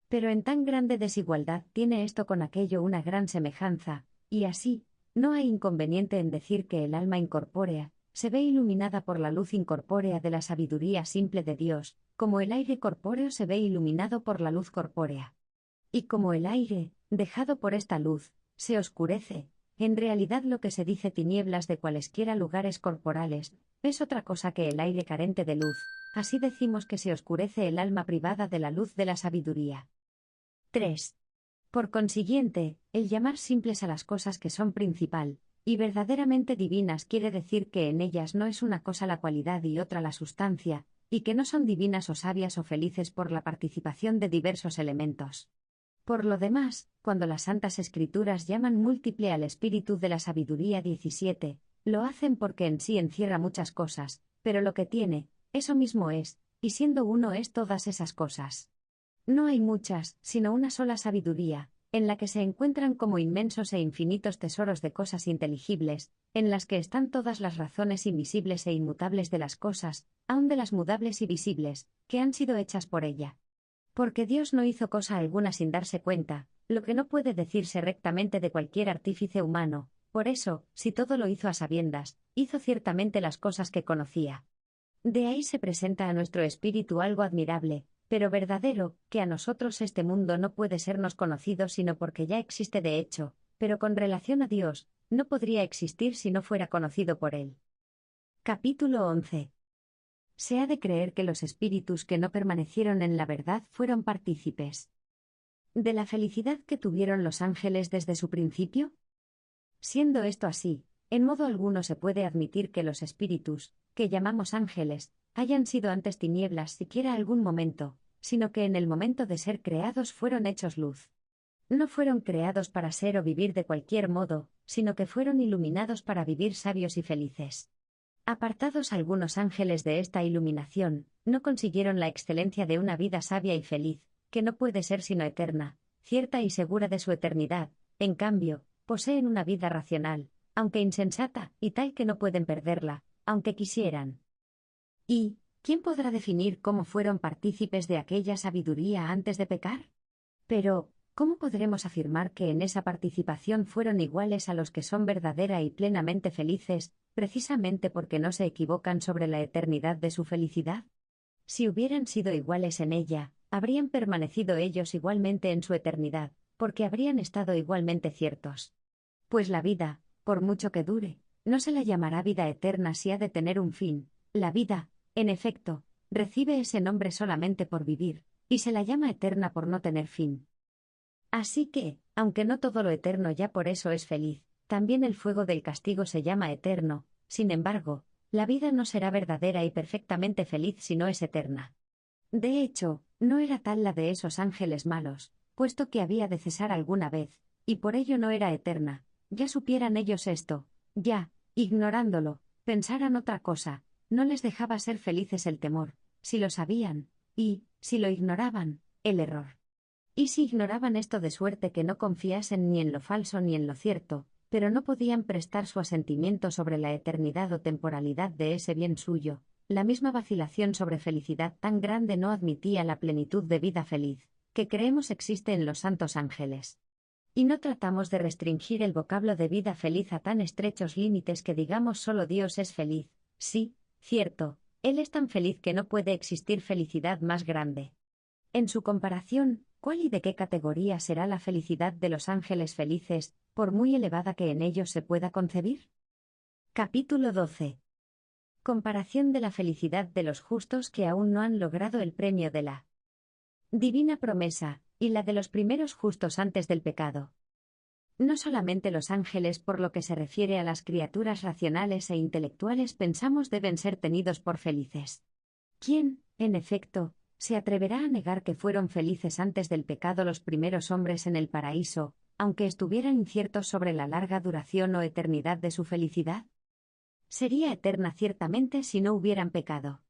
Pero en tan grande desigualdad tiene esto con aquello una gran semejanza, y así, no hay inconveniente en decir que el alma incorpórea se ve iluminada por la luz incorpórea de la sabiduría simple de Dios, como el aire corpóreo se ve iluminado por la luz corpórea. Y como el aire, dejado por esta luz, se oscurece, en realidad lo que se dice tinieblas de cualesquiera lugares corporales, es otra cosa que el aire carente de luz, así decimos que se oscurece el alma privada de la luz de la sabiduría. 3. Por consiguiente, el llamar simples a las cosas que son principal y verdaderamente divinas quiere decir que en ellas no es una cosa la cualidad y otra la sustancia, y que no son divinas o sabias o felices por la participación de diversos elementos. Por lo demás, cuando las Santas Escrituras llaman múltiple al espíritu de la sabiduría 17, lo hacen porque en sí encierra muchas cosas, pero lo que tiene, eso mismo es, y siendo uno es todas esas cosas. No hay muchas, sino una sola sabiduría, en la que se encuentran como inmensos e infinitos tesoros de cosas inteligibles, en las que están todas las razones invisibles e inmutables de las cosas, aun de las mudables y visibles, que han sido hechas por ella. Porque Dios no hizo cosa alguna sin darse cuenta, lo que no puede decirse rectamente de cualquier artífice humano, por eso, si todo lo hizo a sabiendas, hizo ciertamente las cosas que conocía. De ahí se presenta a nuestro espíritu algo admirable, pero verdadero, que a nosotros este mundo no puede sernos conocido sino porque ya existe de hecho, pero con relación a Dios, no podría existir si no fuera conocido por Él. Capítulo 11. Se ha de creer que los espíritus que no permanecieron en la verdad fueron partícipes de la felicidad que tuvieron los ángeles desde su principio. Siendo esto así, en modo alguno se puede admitir que los espíritus, que llamamos ángeles, hayan sido antes tinieblas siquiera algún momento, sino que en el momento de ser creados fueron hechos luz. No fueron creados para ser o vivir de cualquier modo, sino que fueron iluminados para vivir sabios y felices. Apartados algunos ángeles de esta iluminación, no consiguieron la excelencia de una vida sabia y feliz, que no puede ser sino eterna, cierta y segura de su eternidad, en cambio, poseen una vida racional, aunque insensata, y tal que no pueden perderla, aunque quisieran. ¿Y quién podrá definir cómo fueron partícipes de aquella sabiduría antes de pecar? Pero, ¿cómo podremos afirmar que en esa participación fueron iguales a los que son verdadera y plenamente felices, precisamente porque no se equivocan sobre la eternidad de su felicidad? Si hubieran sido iguales en ella, habrían permanecido ellos igualmente en su eternidad, porque habrían estado igualmente ciertos. Pues la vida, por mucho que dure, no se la llamará vida eterna si ha de tener un fin. La vida, en efecto, recibe ese nombre solamente por vivir, y se la llama eterna por no tener fin. Así que, aunque no todo lo eterno ya por eso es feliz, también el fuego del castigo se llama eterno. Sin embargo, la vida no será verdadera y perfectamente feliz si no es eterna. De hecho, no era tal la de esos ángeles malos, puesto que había de cesar alguna vez, y por ello no era eterna. Ya supieran ellos esto, ya, ignorándolo, pensaran otra cosa, no les dejaba ser felices el temor, si lo sabían, y, si lo ignoraban, el error. Y si ignoraban esto de suerte que no confiasen ni en lo falso ni en lo cierto, pero no podían prestar su asentimiento sobre la eternidad o temporalidad de ese bien suyo, la misma vacilación sobre felicidad tan grande no admitía la plenitud de vida feliz, que creemos existe en los santos ángeles. Y no tratamos de restringir el vocablo de vida feliz a tan estrechos límites que digamos solo Dios es feliz. Sí, cierto, Él es tan feliz que no puede existir felicidad más grande. En su comparación, ¿cuál y de qué categoría será la felicidad de los ángeles felices, por muy elevada que en ellos se pueda concebir? Capítulo 12. Comparación de la felicidad de los justos que aún no han logrado el premio de la divina promesa, y la de los primeros justos antes del pecado. No solamente los ángeles por lo que se refiere a las criaturas racionales e intelectuales pensamos deben ser tenidos por felices. ¿Quién, en efecto, se atreverá a negar que fueron felices antes del pecado los primeros hombres en el paraíso, aunque estuvieran inciertos sobre la larga duración o eternidad de su felicidad? Sería eterna ciertamente si no hubieran pecado.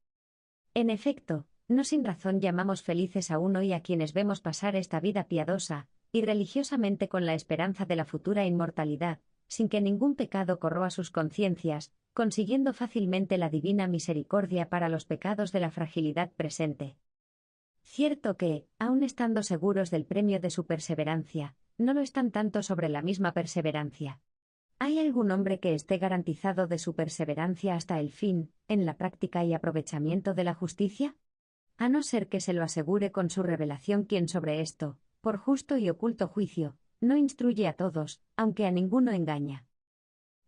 En efecto, no sin razón llamamos felices aún hoy a quienes vemos pasar esta vida piadosa y religiosamente con la esperanza de la futura inmortalidad, sin que ningún pecado corroa sus conciencias, consiguiendo fácilmente la divina misericordia para los pecados de la fragilidad presente. Cierto que, aun estando seguros del premio de su perseverancia, no lo están tanto sobre la misma perseverancia. ¿Hay algún hombre que esté garantizado de su perseverancia hasta el fin, en la práctica y aprovechamiento de la justicia? A no ser que se lo asegure con su revelación quien sobre esto, por justo y oculto juicio, no instruye a todos, aunque a ninguno engaña.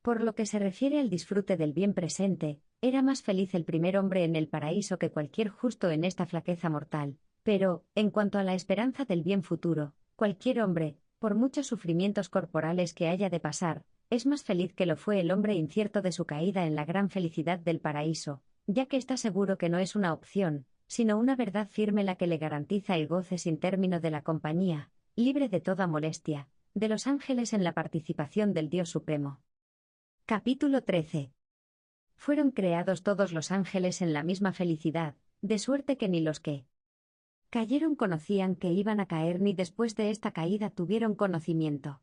Por lo que se refiere al disfrute del bien presente, era más feliz el primer hombre en el paraíso que cualquier justo en esta flaqueza mortal, pero, en cuanto a la esperanza del bien futuro, cualquier hombre, por muchos sufrimientos corporales que haya de pasar, es más feliz que lo fue el hombre incierto de su caída en la gran felicidad del paraíso, ya que está seguro que no es una opción, sino una verdad firme la que le garantiza el goce sin término de la compañía, libre de toda molestia, de los ángeles en la participación del Dios Supremo. Capítulo 13. Fueron creados todos los ángeles en la misma felicidad, de suerte que ni los que cayeron conocían que iban a caer ni después de esta caída tuvieron conocimiento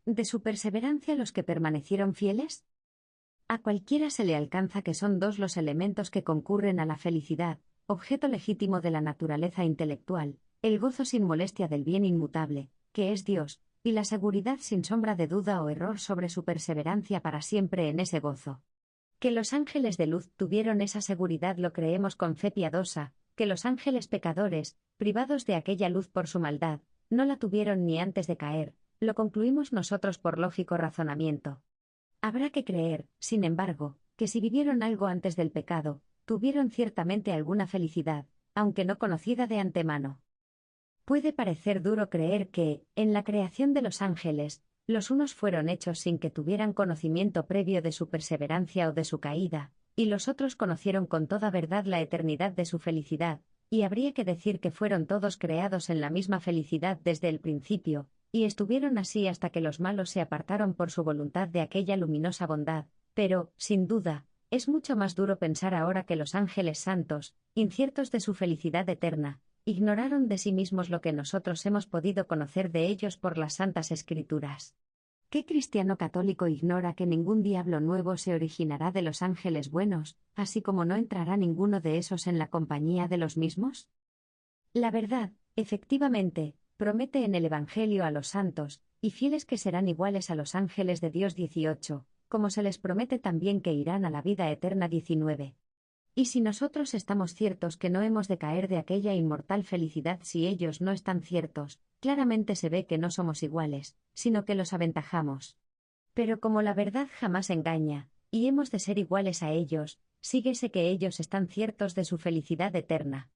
de su perseverancia los que permanecieron fieles. A cualquiera se le alcanza que son dos los elementos que concurren a la felicidad, objeto legítimo de la naturaleza intelectual, el gozo sin molestia del bien inmutable, que es Dios, y la seguridad sin sombra de duda o error sobre su perseverancia para siempre en ese gozo. Que los ángeles de luz tuvieron esa seguridad lo creemos con fe piadosa, que los ángeles pecadores, privados de aquella luz por su maldad, no la tuvieron ni antes de caer, lo concluimos nosotros por lógico razonamiento. Habrá que creer, sin embargo, que si vivieron algo antes del pecado, tuvieron ciertamente alguna felicidad, aunque no conocida de antemano. Puede parecer duro creer que, en la creación de los ángeles, los unos fueron hechos sin que tuvieran conocimiento previo de su perseverancia o de su caída, y los otros conocieron con toda verdad la eternidad de su felicidad, y habría que decir que fueron todos creados en la misma felicidad desde el principio, y estuvieron así hasta que los malos se apartaron por su voluntad de aquella luminosa bondad, pero, sin duda, es mucho más duro pensar ahora que los ángeles santos, inciertos de su felicidad eterna, ignoraron de sí mismos lo que nosotros hemos podido conocer de ellos por las santas escrituras. ¿Qué cristiano católico ignora que ningún diablo nuevo se originará de los ángeles buenos, así como no entrará ninguno de esos en la compañía de los mismos? La verdad, efectivamente, promete en el Evangelio a los santos, y fieles que serán iguales a los ángeles de Dios 18, como se les promete también que irán a la vida eterna 19. Y si nosotros estamos ciertos que no hemos de caer de aquella inmortal felicidad si ellos no están ciertos, claramente se ve que no somos iguales, sino que los aventajamos. Pero como la verdad jamás engaña, y hemos de ser iguales a ellos, síguese que ellos están ciertos de su felicidad eterna.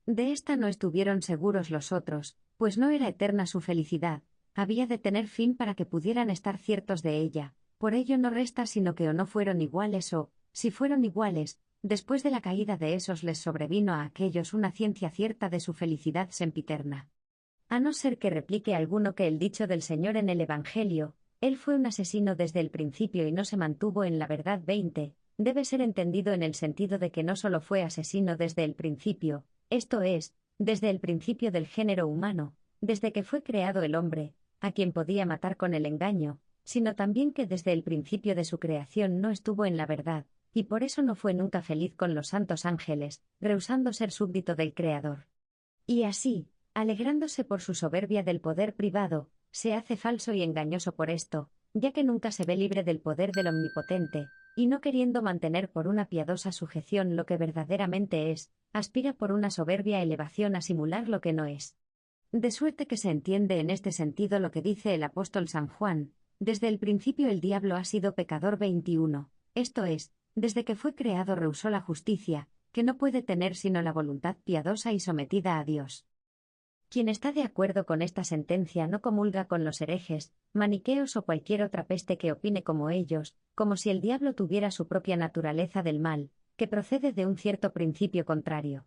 De esta no estuvieron seguros los otros, pues no era eterna su felicidad, había de tener fin para que pudieran estar ciertos de ella, por ello no resta sino que o no fueron iguales o, si fueron iguales, después de la caída de esos les sobrevino a aquellos una ciencia cierta de su felicidad sempiterna. A no ser que replique alguno que el dicho del Señor en el Evangelio, él fue un asesino desde el principio y no se mantuvo en la verdad 20, debe ser entendido en el sentido de que no solo fue asesino desde el principio, esto es, desde el principio del género humano, desde que fue creado el hombre, a quien podía matar con el engaño, sino también que desde el principio de su creación no estuvo en la verdad, y por eso no fue nunca feliz con los santos ángeles, rehusando ser súbdito del Creador. Y así, alegrándose por su soberbia del poder privado, se hace falso y engañoso por esto, ya que nunca se ve libre del poder del Omnipotente, y no queriendo mantener por una piadosa sujeción lo que verdaderamente es, aspira por una soberbia elevación a simular lo que no es. De suerte que se entiende en este sentido lo que dice el apóstol San Juan, desde el principio el diablo ha sido pecador 21, esto es, desde que fue creado rehusó la justicia, que no puede tener sino la voluntad piadosa y sometida a Dios. Quien está de acuerdo con esta sentencia no comulga con los herejes, maniqueos o cualquier otra peste que opine como ellos, como si el diablo tuviera su propia naturaleza del mal, que procede de un cierto principio contrario.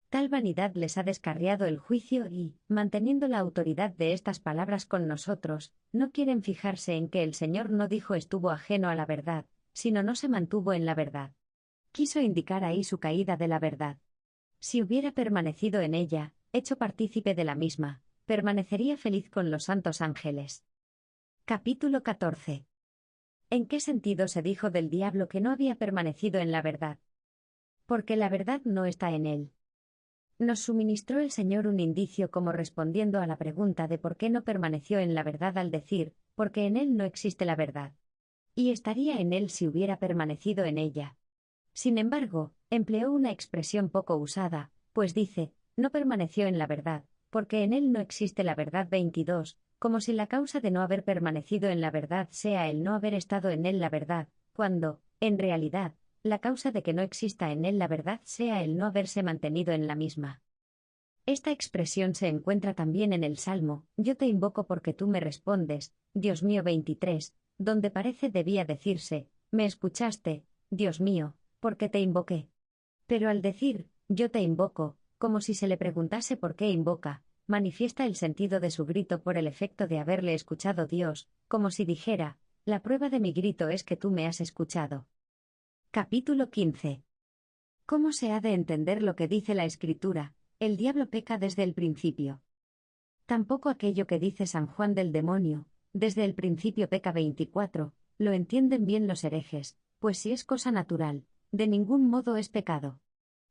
Tal vanidad les ha descarriado el juicio y, manteniendo la autoridad de estas palabras con nosotros, no quieren fijarse en que el Señor no dijo estuvo ajeno a la verdad, sino no se mantuvo en la verdad. Quiso indicar ahí su caída de la verdad. Si hubiera permanecido en ella, hecho partícipe de la misma, permanecería feliz con los santos ángeles. Capítulo 14. ¿En qué sentido se dijo del diablo que no había permanecido en la verdad? Porque la verdad no está en él. Nos suministró el Señor un indicio como respondiendo a la pregunta de por qué no permaneció en la verdad al decir, porque en él no existe la verdad. Y estaría en él si hubiera permanecido en ella. Sin embargo, empleó una expresión poco usada, pues dice, no permaneció en la verdad, porque en él no existe la verdad 22, como si la causa de no haber permanecido en la verdad sea el no haber estado en él la verdad, cuando, en realidad, la causa de que no exista en él la verdad sea el no haberse mantenido en la misma. Esta expresión se encuentra también en el Salmo, yo te invoco porque tú me respondes, Dios mío 23, donde parece debía decirse, me escuchaste, Dios mío, porque te invoqué. Pero al decir, yo te invoco, como si se le preguntase por qué invoca, manifiesta el sentido de su grito por el efecto de haberle escuchado Dios, como si dijera, la prueba de mi grito es que tú me has escuchado. Capítulo 15. ¿Cómo se ha de entender lo que dice la Escritura? El diablo peca desde el principio. Tampoco aquello que dice San Juan del demonio, desde el principio peca 24, lo entienden bien los herejes, pues si es cosa natural, de ningún modo es pecado.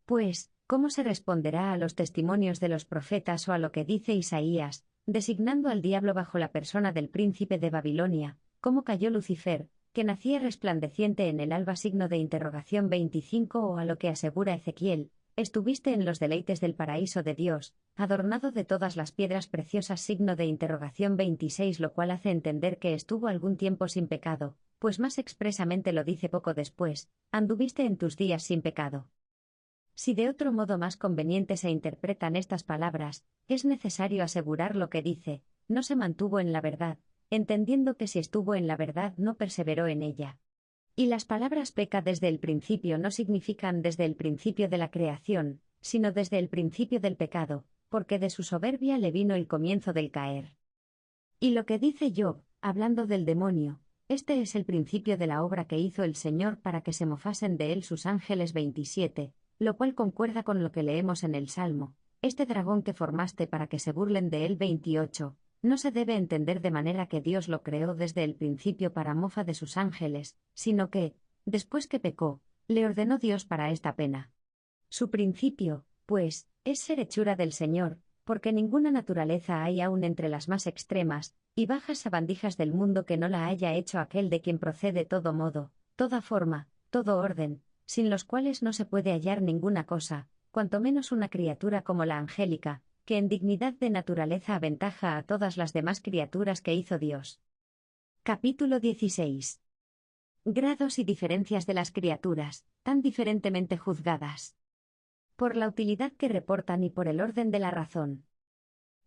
Pues, ¿cómo se responderá a los testimonios de los profetas o a lo que dice Isaías, designando al diablo bajo la persona del príncipe de Babilonia, cómo cayó Lucifer, que nacía resplandeciente en el alba signo de interrogación 25 o a lo que asegura Ezequiel, estuviste en los deleites del paraíso de Dios, adornado de todas las piedras preciosas signo de interrogación 26 lo cual hace entender que estuvo algún tiempo sin pecado, pues más expresamente lo dice poco después, anduviste en tus días sin pecado. Si de otro modo más conveniente se interpretan estas palabras, es necesario asegurar lo que dice, no se mantuvo en la verdad, entendiendo que si estuvo en la verdad no perseveró en ella. Y las palabras peca desde el principio no significan desde el principio de la creación, sino desde el principio del pecado, porque de su soberbia le vino el comienzo del caer. Y lo que dice Job, hablando del demonio, este es el principio de la obra que hizo el Señor para que se mofasen de él sus ángeles 27, lo cual concuerda con lo que leemos en el Salmo, este dragón que formaste para que se burlen de él 28, no se debe entender de manera que Dios lo creó desde el principio para mofa de sus ángeles, sino que, después que pecó, le ordenó Dios para esta pena. Su principio, pues, es ser hechura del Señor, porque ninguna naturaleza hay aún entre las más extremas y bajas sabandijas del mundo que no la haya hecho aquel de quien procede todo modo, toda forma, todo orden, sin los cuales no se puede hallar ninguna cosa, cuanto menos una criatura como la angélica, que en dignidad de naturaleza aventaja a todas las demás criaturas que hizo Dios. Capítulo 16. Grados y diferencias de las criaturas, tan diferentemente juzgadas. Por la utilidad que reportan y por el orden de la razón.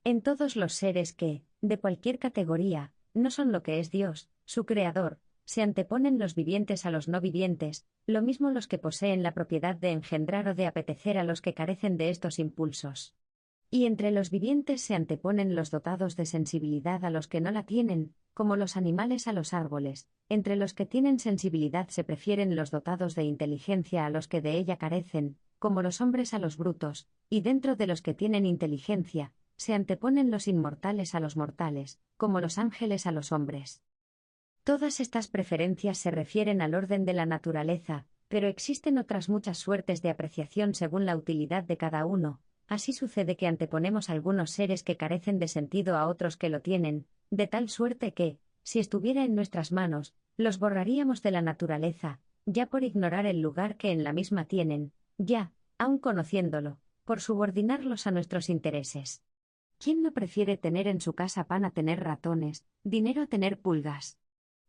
En todos los seres que, de cualquier categoría, no son lo que es Dios, su creador, se anteponen los vivientes a los no vivientes, lo mismo los que poseen la propiedad de engendrar o de apetecer a los que carecen de estos impulsos. Y entre los vivientes se anteponen los dotados de sensibilidad a los que no la tienen, como los animales a los árboles, entre los que tienen sensibilidad se prefieren los dotados de inteligencia a los que de ella carecen, como los hombres a los brutos, y dentro de los que tienen inteligencia, se anteponen los inmortales a los mortales, como los ángeles a los hombres. Todas estas preferencias se refieren al orden de la naturaleza, pero existen otras muchas suertes de apreciación según la utilidad de cada uno. Así sucede que anteponemos algunos seres que carecen de sentido a otros que lo tienen, de tal suerte que, si estuviera en nuestras manos, los borraríamos de la naturaleza, ya por ignorar el lugar que en la misma tienen, ya, aun conociéndolo, por subordinarlos a nuestros intereses. ¿Quién no prefiere tener en su casa pan a tener ratones, dinero a tener pulgas?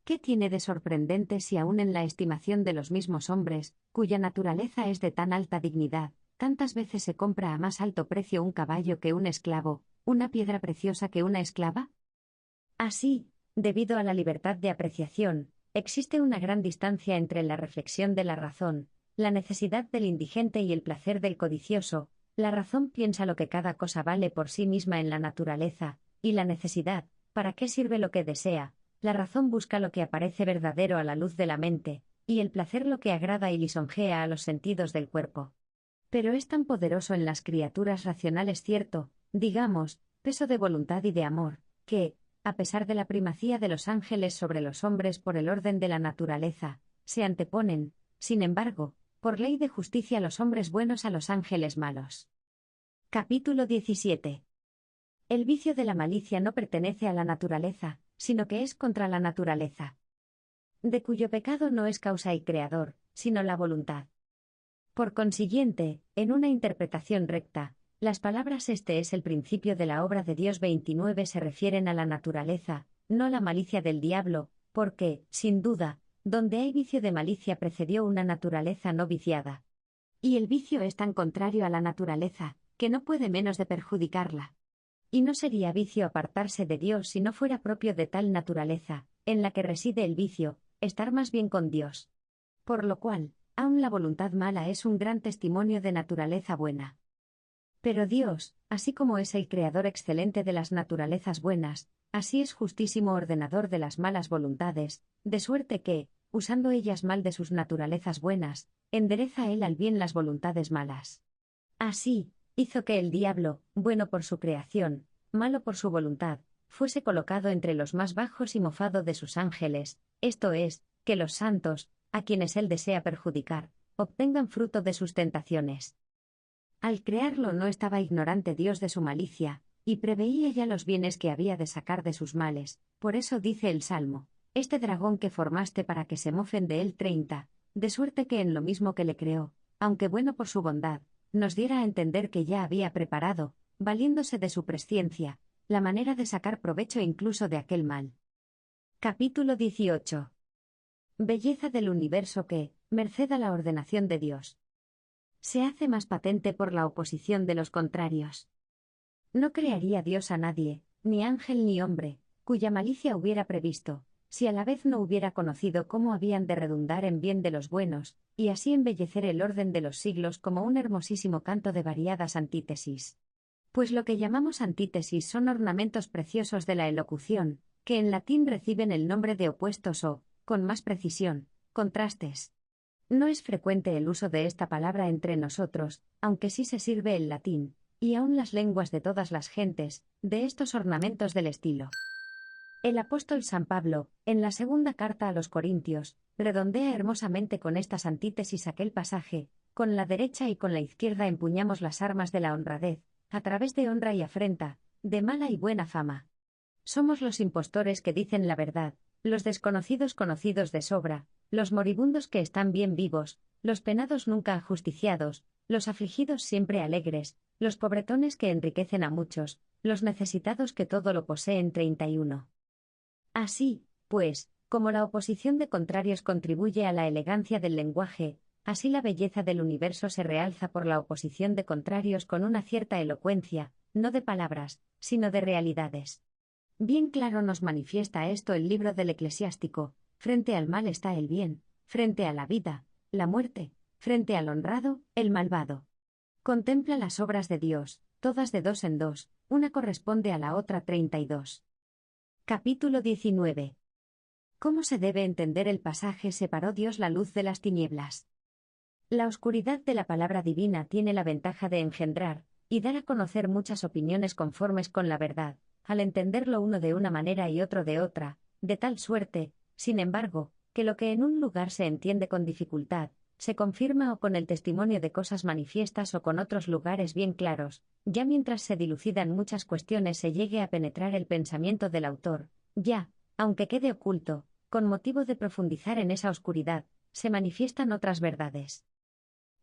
¿Qué tiene de sorprendente si aun en la estimación de los mismos hombres, cuya naturaleza es de tan alta dignidad, tantas veces se compra a más alto precio un caballo que un esclavo, una piedra preciosa que una esclava? Así, debido a la libertad de apreciación, existe una gran distancia entre la reflexión de la razón, la necesidad del indigente y el placer del codicioso. La razón piensa lo que cada cosa vale por sí misma en la naturaleza, y la necesidad, ¿para qué sirve lo que desea? La razón busca lo que aparece verdadero a la luz de la mente, y el placer lo que agrada y lisonjea a los sentidos del cuerpo. Pero es tan poderoso en las criaturas racionales cierto, digamos, peso de voluntad y de amor, que, a pesar de la primacía de los ángeles sobre los hombres por el orden de la naturaleza, se anteponen, sin embargo, por ley de justicia los hombres buenos a los ángeles malos. Capítulo 17. El vicio de la malicia no pertenece a la naturaleza, sino que es contra la naturaleza, de cuyo pecado no es causa y creador, sino la voluntad. Por consiguiente, en una interpretación recta, las palabras "este es el principio de la obra de Dios" 29 se refieren a la naturaleza, no a la malicia del diablo, porque, sin duda, donde hay vicio de malicia precedió una naturaleza no viciada. Y el vicio es tan contrario a la naturaleza, que no puede menos de perjudicarla. Y no sería vicio apartarse de Dios si no fuera propio de tal naturaleza, en la que reside el vicio, estar más bien con Dios. Por lo cual, aun la voluntad mala es un gran testimonio de naturaleza buena. Pero Dios, así como es el creador excelente de las naturalezas buenas, así es justísimo ordenador de las malas voluntades, de suerte que, usando ellas mal de sus naturalezas buenas, endereza él al bien las voluntades malas. Así, hizo que el diablo, bueno por su creación, malo por su voluntad, fuese colocado entre los más bajos y mofado de sus ángeles, esto es, que los santos, a quienes él desea perjudicar, obtengan fruto de sus tentaciones. Al crearlo no estaba ignorante Dios de su malicia, y preveía ya los bienes que había de sacar de sus males, por eso dice el Salmo, este dragón que formaste para que se mofen de él 30, de suerte que en lo mismo que le creó, aunque bueno por su bondad, nos diera a entender que ya había preparado, valiéndose de su presciencia, la manera de sacar provecho incluso de aquel mal. Capítulo 18. Belleza del universo que, merced a la ordenación de Dios, se hace más patente por la oposición de los contrarios. No crearía Dios a nadie, ni ángel ni hombre, cuya malicia hubiera previsto, si a la vez no hubiera conocido cómo habían de redundar en bien de los buenos, y así embellecer el orden de los siglos como un hermosísimo canto de variadas antítesis. Pues lo que llamamos antítesis son ornamentos preciosos de la elocución, que en latín reciben el nombre de opuestos o, con más precisión, contrastes. No es frecuente el uso de esta palabra entre nosotros, aunque sí se sirve el latín, y aun las lenguas de todas las gentes, de estos ornamentos del estilo. El apóstol San Pablo, en la segunda carta a los Corintios, redondea hermosamente con estas antítesis aquel pasaje: con la derecha y con la izquierda empuñamos las armas de la honradez, a través de honra y afrenta, de mala y buena fama. Somos los impostores que dicen la verdad, los desconocidos conocidos de sobra, los moribundos que están bien vivos, los penados nunca ajusticiados, los afligidos siempre alegres, los pobretones que enriquecen a muchos, los necesitados que todo lo poseen. 31. Así, pues, como la oposición de contrarios contribuye a la elegancia del lenguaje, así la belleza del universo se realza por la oposición de contrarios con una cierta elocuencia, no de palabras, sino de realidades. Bien claro nos manifiesta esto el libro del Eclesiástico: frente al mal está el bien, frente a la vida, la muerte, frente al honrado, el malvado. Contempla las obras de Dios, todas de dos en dos, una corresponde a la otra. 32. Capítulo 19. ¿Cómo se debe entender el pasaje "separó Dios la luz de las tinieblas"? La oscuridad de la palabra divina tiene la ventaja de engendrar y dar a conocer muchas opiniones conformes con la verdad, al entenderlo uno de una manera y otro de otra, de tal suerte, sin embargo, que lo que en un lugar se entiende con dificultad, se confirma o con el testimonio de cosas manifiestas o con otros lugares bien claros, ya mientras se dilucidan muchas cuestiones se llegue a penetrar el pensamiento del autor, ya, aunque quede oculto, con motivo de profundizar en esa oscuridad, se manifiestan otras verdades.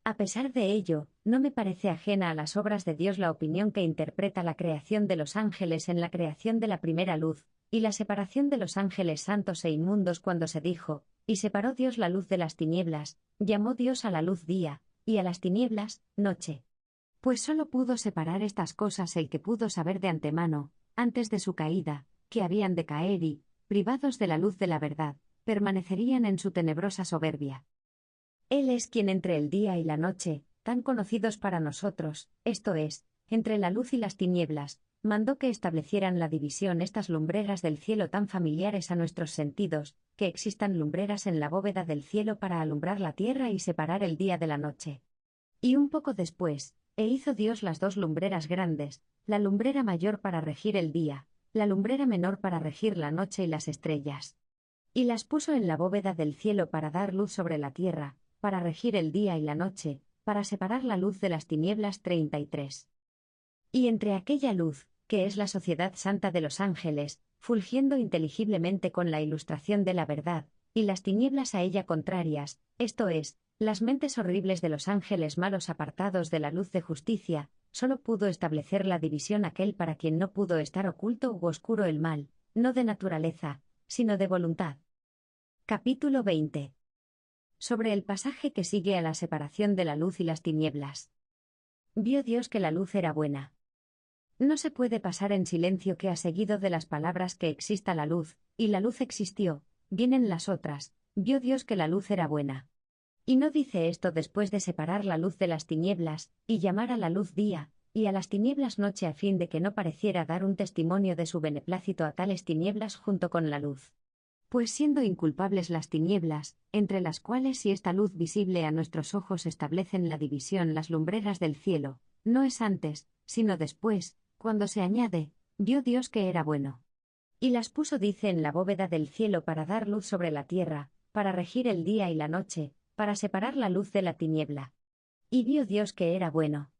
A pesar de ello, no me parece ajena a las obras de Dios la opinión que interpreta la creación de los ángeles en la creación de la primera luz, y la separación de los ángeles santos e inmundos cuando se dijo: y separó Dios la luz de las tinieblas, llamó Dios a la luz día, y a las tinieblas, noche. Pues solo pudo separar estas cosas el que pudo saber de antemano, antes de su caída, que habían de caer y, privados de la luz de la verdad, permanecerían en su tenebrosa soberbia. Él es quien entre el día y la noche, tan conocidos para nosotros, esto es, entre la luz y las tinieblas, mandó que establecieran la división estas lumbreras del cielo tan familiares a nuestros sentidos, que existan lumbreras en la bóveda del cielo para alumbrar la tierra y separar el día de la noche. Y un poco después, hizo Dios las dos lumbreras grandes, la lumbrera mayor para regir el día, la lumbrera menor para regir la noche y las estrellas. Y las puso en la bóveda del cielo para dar luz sobre la tierra, para regir el día y la noche, para separar la luz de las tinieblas. 33. Y entre aquella luz, que es la sociedad santa de los ángeles, fulgiendo inteligiblemente con la ilustración de la verdad, y las tinieblas a ella contrarias, esto es, las mentes horribles de los ángeles malos apartados de la luz de justicia, solo pudo establecer la división aquel para quien no pudo estar oculto u oscuro el mal, no de naturaleza, sino de voluntad. Capítulo 20. Sobre el pasaje que sigue a la separación de la luz y las tinieblas. Vio Dios que la luz era buena. No se puede pasar en silencio que ha seguido de las palabras que exista la luz, y la luz existió, vienen las otras, vio Dios que la luz era buena. Y no dice esto después de separar la luz de las tinieblas, y llamar a la luz día, y a las tinieblas noche a fin de que no pareciera dar un testimonio de su beneplácito a tales tinieblas junto con la luz. Pues siendo inculpables las tinieblas, entre las cuales y esta luz visible a nuestros ojos establecen la división las lumbreras del cielo, no es antes, sino después, cuando se añade, vio Dios que era bueno. Y las puso dice en la bóveda del cielo para dar luz sobre la tierra, para regir el día y la noche, para separar la luz de la tiniebla. Y vio Dios que era bueno.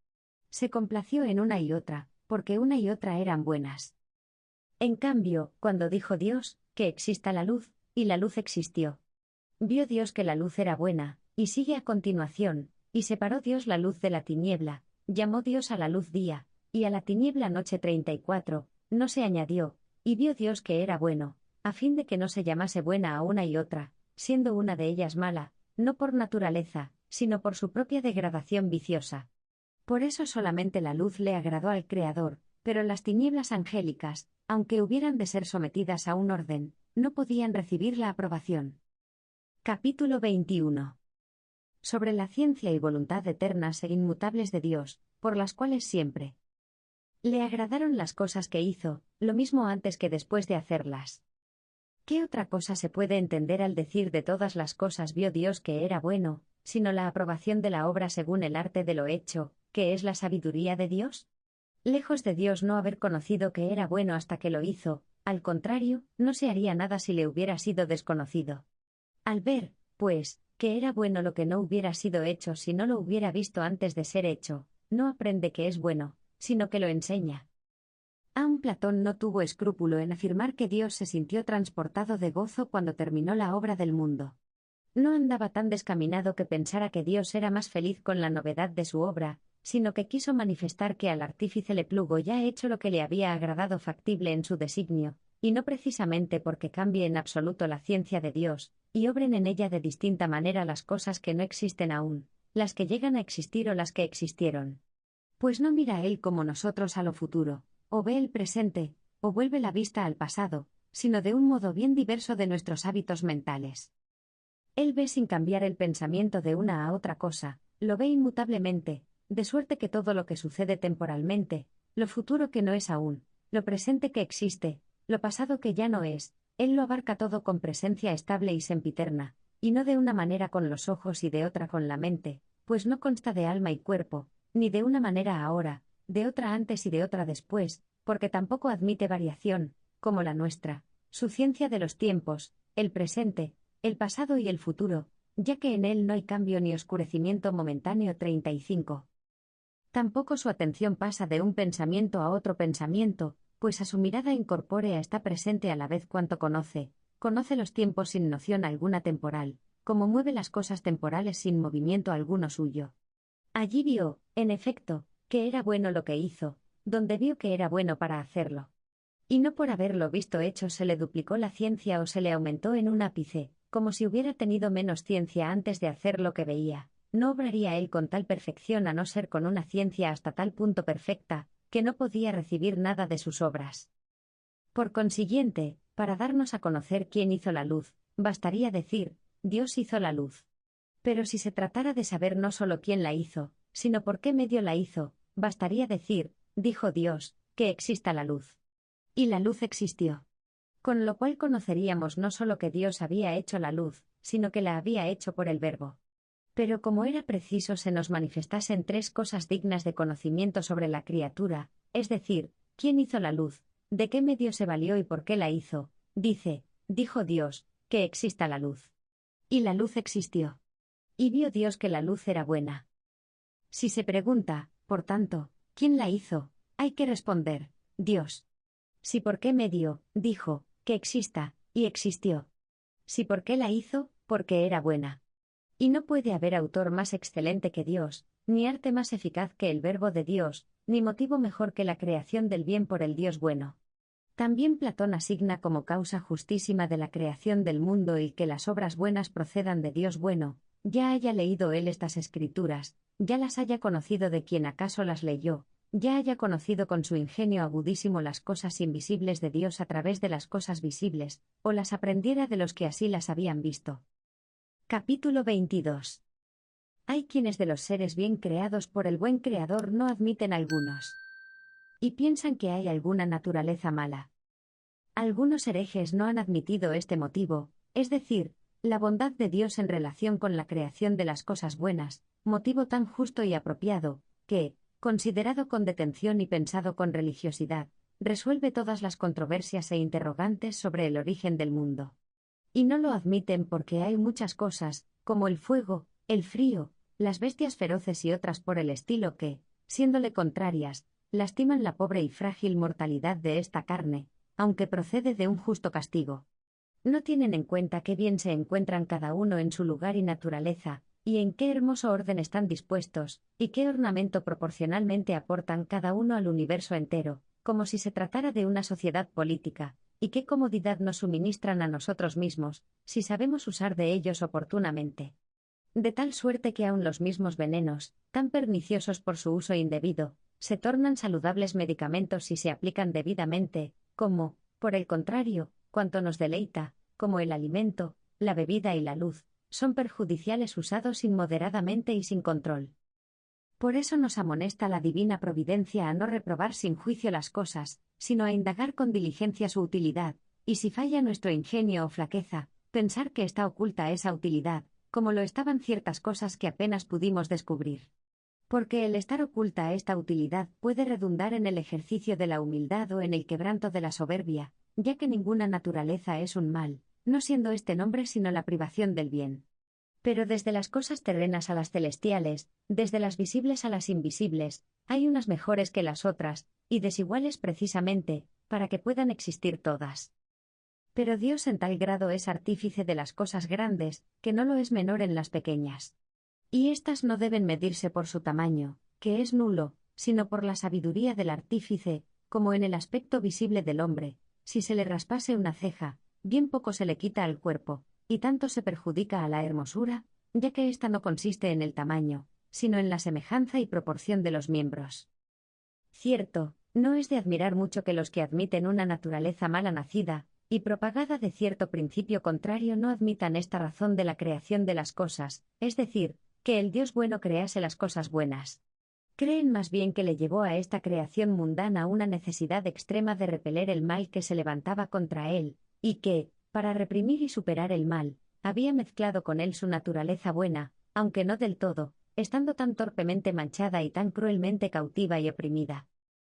Se complació en una y otra, porque una y otra eran buenas. En cambio, cuando dijo Dios, que exista la luz, y la luz existió. Vio Dios que la luz era buena, y sigue a continuación, y separó Dios la luz de la tiniebla, llamó Dios a la luz día, y a la tiniebla noche. 34, no se añadió, y vio Dios que era bueno, a fin de que no se llamase buena a una y otra, siendo una de ellas mala, no por naturaleza, sino por su propia degradación viciosa. Por eso solamente la luz le agradó al Creador, pero las tinieblas angélicas, aunque hubieran de ser sometidas a un orden, no podían recibir la aprobación. Capítulo 21. Sobre la ciencia y voluntad eternas e inmutables de Dios, por las cuales siempre le agradaron las cosas que hizo, lo mismo antes que después de hacerlas. ¿Qué otra cosa se puede entender al decir de todas las cosas vio Dios que era bueno, sino la aprobación de la obra según el arte de lo hecho, que es la sabiduría de Dios? Lejos de Dios no haber conocido que era bueno hasta que lo hizo, al contrario, no se haría nada si le hubiera sido desconocido. Al ver, pues, que era bueno lo que no hubiera sido hecho si no lo hubiera visto antes de ser hecho, no aprende que es bueno, sino que lo enseña. Aun Platón no tuvo escrúpulo en afirmar que Dios se sintió transportado de gozo cuando terminó la obra del mundo. No andaba tan descaminado que pensara que Dios era más feliz con la novedad de su obra, sino que quiso manifestar que al artífice le plugo ya hecho lo que le había agradado factible en su designio, y no precisamente porque cambie en absoluto la ciencia de Dios, y obren en ella de distinta manera las cosas que no existen aún, las que llegan a existir o las que existieron. Pues no mira él como nosotros a lo futuro, o ve el presente, o vuelve la vista al pasado, sino de un modo bien diverso de nuestros hábitos mentales. Él ve sin cambiar el pensamiento de una a otra cosa, lo ve inmutablemente, de suerte que todo lo que sucede temporalmente, lo futuro que no es aún, lo presente que existe, lo pasado que ya no es, él lo abarca todo con presencia estable y sempiterna, y no de una manera con los ojos y de otra con la mente, pues no consta de alma y cuerpo, ni de una manera ahora, de otra antes y de otra después, porque tampoco admite variación, como la nuestra, su ciencia de los tiempos, el presente, el pasado y el futuro, ya que en él no hay cambio ni oscurecimiento momentáneo. 35. Tampoco su atención pasa de un pensamiento a otro pensamiento, pues a su mirada incorpórea está presente a la vez cuanto conoce los tiempos sin noción alguna temporal, como mueve las cosas temporales sin movimiento alguno suyo. Allí vio, en efecto, que era bueno lo que hizo, donde vio que era bueno para hacerlo. Y no por haberlo visto hecho se le duplicó la ciencia o se le aumentó en un ápice, como si hubiera tenido menos ciencia antes de hacer lo que veía. No obraría él con tal perfección a no ser con una ciencia hasta tal punto perfecta, que no podía recibir nada de sus obras. Por consiguiente, para darnos a conocer quién hizo la luz, bastaría decir, Dios hizo la luz. Pero si se tratara de saber no solo quién la hizo, sino por qué medio la hizo, bastaría decir, dijo Dios, que exista la luz. Y la luz existió. Con lo cual conoceríamos no solo que Dios había hecho la luz, sino que la había hecho por el Verbo. Pero como era preciso se nos manifestasen tres cosas dignas de conocimiento sobre la criatura, es decir, quién hizo la luz, de qué medio se valió y por qué la hizo, dijo Dios, que exista la luz. Y la luz existió. Y vio Dios que la luz era buena. Si se pregunta, por tanto, ¿quién la hizo?, hay que responder, Dios. Si por qué medio, dijo, que exista, y existió. Si por qué la hizo, porque era buena. Y no puede haber autor más excelente que Dios, ni arte más eficaz que el Verbo de Dios, ni motivo mejor que la creación del bien por el Dios bueno. También Platón asigna como causa justísima de la creación del mundo y que las obras buenas procedan de Dios bueno, ya haya leído él estas escrituras, ya las haya conocido de quien acaso las leyó, ya haya conocido con su ingenio agudísimo las cosas invisibles de Dios a través de las cosas visibles, o las aprendiera de los que así las habían visto. Capítulo 22. Hay quienes de los seres bien creados por el buen Creador no admiten algunos. Y piensan que hay alguna naturaleza mala. Algunos herejes no han admitido este motivo, es decir, la bondad de Dios en relación con la creación de las cosas buenas, motivo tan justo y apropiado, que, considerado con detención y pensado con religiosidad, resuelve todas las controversias e interrogantes sobre el origen del mundo. Y no lo admiten porque hay muchas cosas, como el fuego, el frío, las bestias feroces y otras por el estilo que, siéndole contrarias, lastiman la pobre y frágil mortalidad de esta carne, aunque procede de un justo castigo. No tienen en cuenta qué bien se encuentran cada uno en su lugar y naturaleza, y en qué hermoso orden están dispuestos, y qué ornamento proporcionalmente aportan cada uno al universo entero, como si se tratara de una sociedad política, y qué comodidad nos suministran a nosotros mismos, si sabemos usar de ellos oportunamente. De tal suerte que aun los mismos venenos, tan perniciosos por su uso indebido, se tornan saludables medicamentos si se aplican debidamente, como, por el contrario, cuanto nos deleita, como el alimento, la bebida y la luz, son perjudiciales usados inmoderadamente y sin control. Por eso nos amonesta la divina providencia a no reprobar sin juicio las cosas, sino a indagar con diligencia su utilidad, y si falla nuestro ingenio o flaqueza, pensar que está oculta esa utilidad, como lo estaban ciertas cosas que apenas pudimos descubrir. Porque el estar oculta esta utilidad puede redundar en el ejercicio de la humildad o en el quebranto de la soberbia, ya que ninguna naturaleza es un mal, no siendo este nombre sino la privación del bien. Pero desde las cosas terrenas a las celestiales, desde las visibles a las invisibles, hay unas mejores que las otras, y desiguales precisamente, para que puedan existir todas. Pero Dios en tal grado es artífice de las cosas grandes, que no lo es menor en las pequeñas. Y éstas no deben medirse por su tamaño, que es nulo, sino por la sabiduría del artífice, como en el aspecto visible del hombre, si se le raspase una ceja, bien poco se le quita al cuerpo, y tanto se perjudica a la hermosura, ya que ésta no consiste en el tamaño, sino en la semejanza y proporción de los miembros. Cierto, no es de admirar mucho que los que admiten una naturaleza mala nacida, y propagada de cierto principio contrario no admitan esta razón de la creación de las cosas, es decir, que el Dios bueno crease las cosas buenas. Creen más bien que le llevó a esta creación mundana una necesidad extrema de repeler el mal que se levantaba contra él, y que, para reprimir y superar el mal, había mezclado con él su naturaleza buena, aunque no del todo, estando tan torpemente manchada y tan cruelmente cautiva y oprimida.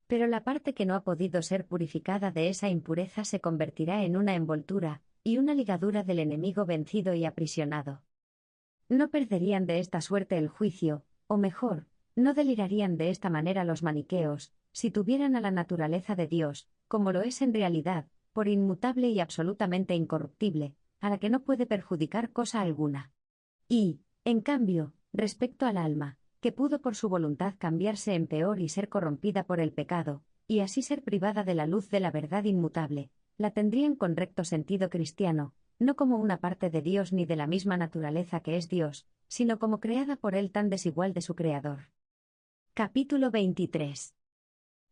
Pero la parte que no ha podido ser purificada de esa impureza se convertirá en una envoltura, y una ligadura del enemigo vencido y aprisionado. No perderían de esta suerte el juicio, o mejor, no delirarían de esta manera los maniqueos, si tuvieran a la naturaleza de Dios, como lo es en realidad, por inmutable y absolutamente incorruptible, a la que no puede perjudicar cosa alguna. Y, en cambio, respecto al alma, que pudo por su voluntad cambiarse en peor y ser corrompida por el pecado, y así ser privada de la luz de la verdad inmutable, la tendrían con recto sentido cristiano, no como una parte de Dios ni de la misma naturaleza que es Dios, sino como creada por él tan desigual de su Creador. Capítulo 23.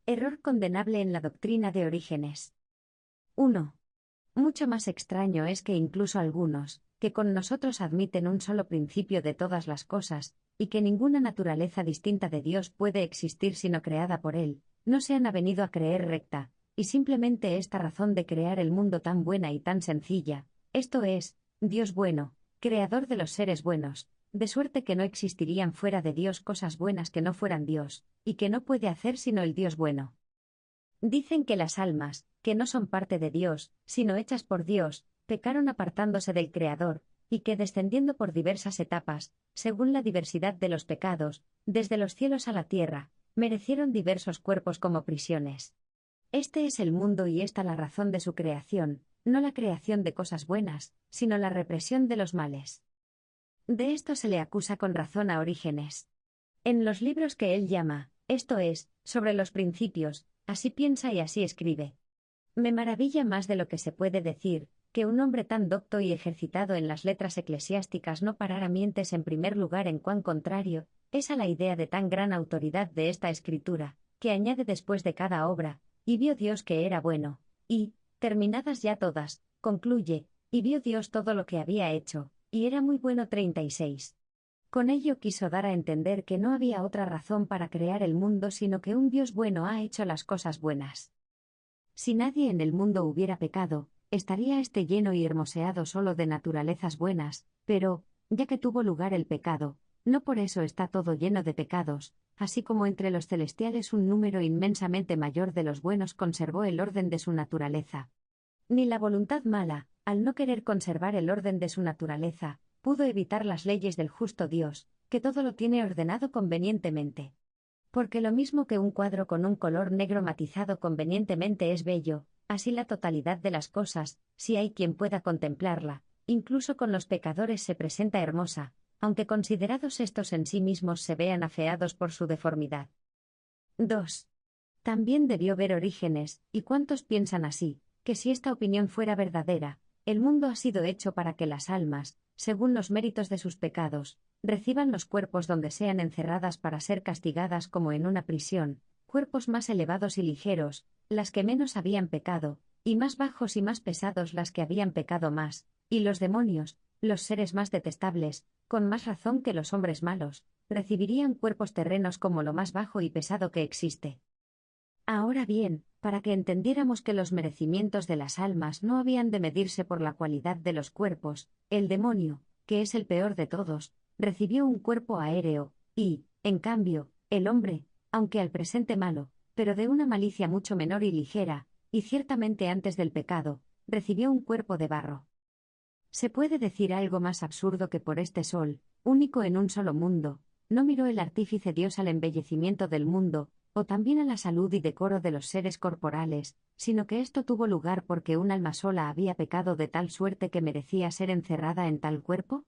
Error condenable en la doctrina de Orígenes. 1. Mucho más extraño es que incluso algunos, que con nosotros admiten un solo principio de todas las cosas, y que ninguna naturaleza distinta de Dios puede existir sino creada por él, no se han avenido a creer recta, y simplemente esta razón de crear el mundo tan buena y tan sencilla, esto es, Dios bueno, creador de los seres buenos, de suerte que no existirían fuera de Dios cosas buenas que no fueran Dios, y que no puede hacer sino el Dios bueno. Dicen que las almas, que no son parte de Dios, sino hechas por Dios, pecaron apartándose del Creador, y que descendiendo por diversas etapas, según la diversidad de los pecados, desde los cielos a la tierra, merecieron diversos cuerpos como prisiones. Este es el mundo y esta la razón de su creación, no la creación de cosas buenas, sino la represión de los males. De esto se le acusa con razón a Orígenes. En los libros que él llama, esto es, sobre los principios, así piensa y así escribe. Me maravilla más de lo que se puede decir, que un hombre tan docto y ejercitado en las letras eclesiásticas no parara mientes en primer lugar en cuán contrario es a la idea de tan gran autoridad de esta escritura, que añade después de cada obra, y vio Dios que era bueno, y, terminadas ya todas, concluye, y vio Dios todo lo que había hecho, y era muy bueno. 36. Con ello quiso dar a entender que no había otra razón para crear el mundo sino que un Dios bueno ha hecho las cosas buenas. Si nadie en el mundo hubiera pecado, estaría este lleno y hermoseado solo de naturalezas buenas, pero, ya que tuvo lugar el pecado, no por eso está todo lleno de pecados, así como entre los celestiales un número inmensamente mayor de los buenos conservó el orden de su naturaleza. Ni la voluntad mala, al no querer conservar el orden de su naturaleza, pudo evitar las leyes del justo Dios, que todo lo tiene ordenado convenientemente. Porque lo mismo que un cuadro con un color negro matizado convenientemente es bello, así la totalidad de las cosas, si hay quien pueda contemplarla, incluso con los pecadores se presenta hermosa, aunque considerados estos en sí mismos se vean afeados por su deformidad. 2. También debió ver Orígenes, y cuántos piensan así, que si esta opinión fuera verdadera, el mundo ha sido hecho para que las almas, según los méritos de sus pecados, reciban los cuerpos donde sean encerradas para ser castigadas como en una prisión, cuerpos más elevados y ligeros, las que menos habían pecado, y más bajos y más pesados las que habían pecado más, y los demonios, los seres más detestables, con más razón que los hombres malos, recibirían cuerpos terrenos como lo más bajo y pesado que existe. Ahora bien, para que entendiéramos que los merecimientos de las almas no habían de medirse por la cualidad de los cuerpos, el demonio, que es el peor de todos, recibió un cuerpo aéreo, y, en cambio, el hombre, aunque al presente malo, pero de una malicia mucho menor y ligera, y ciertamente antes del pecado, recibió un cuerpo de barro. ¿Se puede decir algo más absurdo que por este sol, único en un solo mundo, no miró el artífice Dios al embellecimiento del mundo, o también a la salud y decoro de los seres corporales, sino que esto tuvo lugar porque un alma sola había pecado de tal suerte que merecía ser encerrada en tal cuerpo?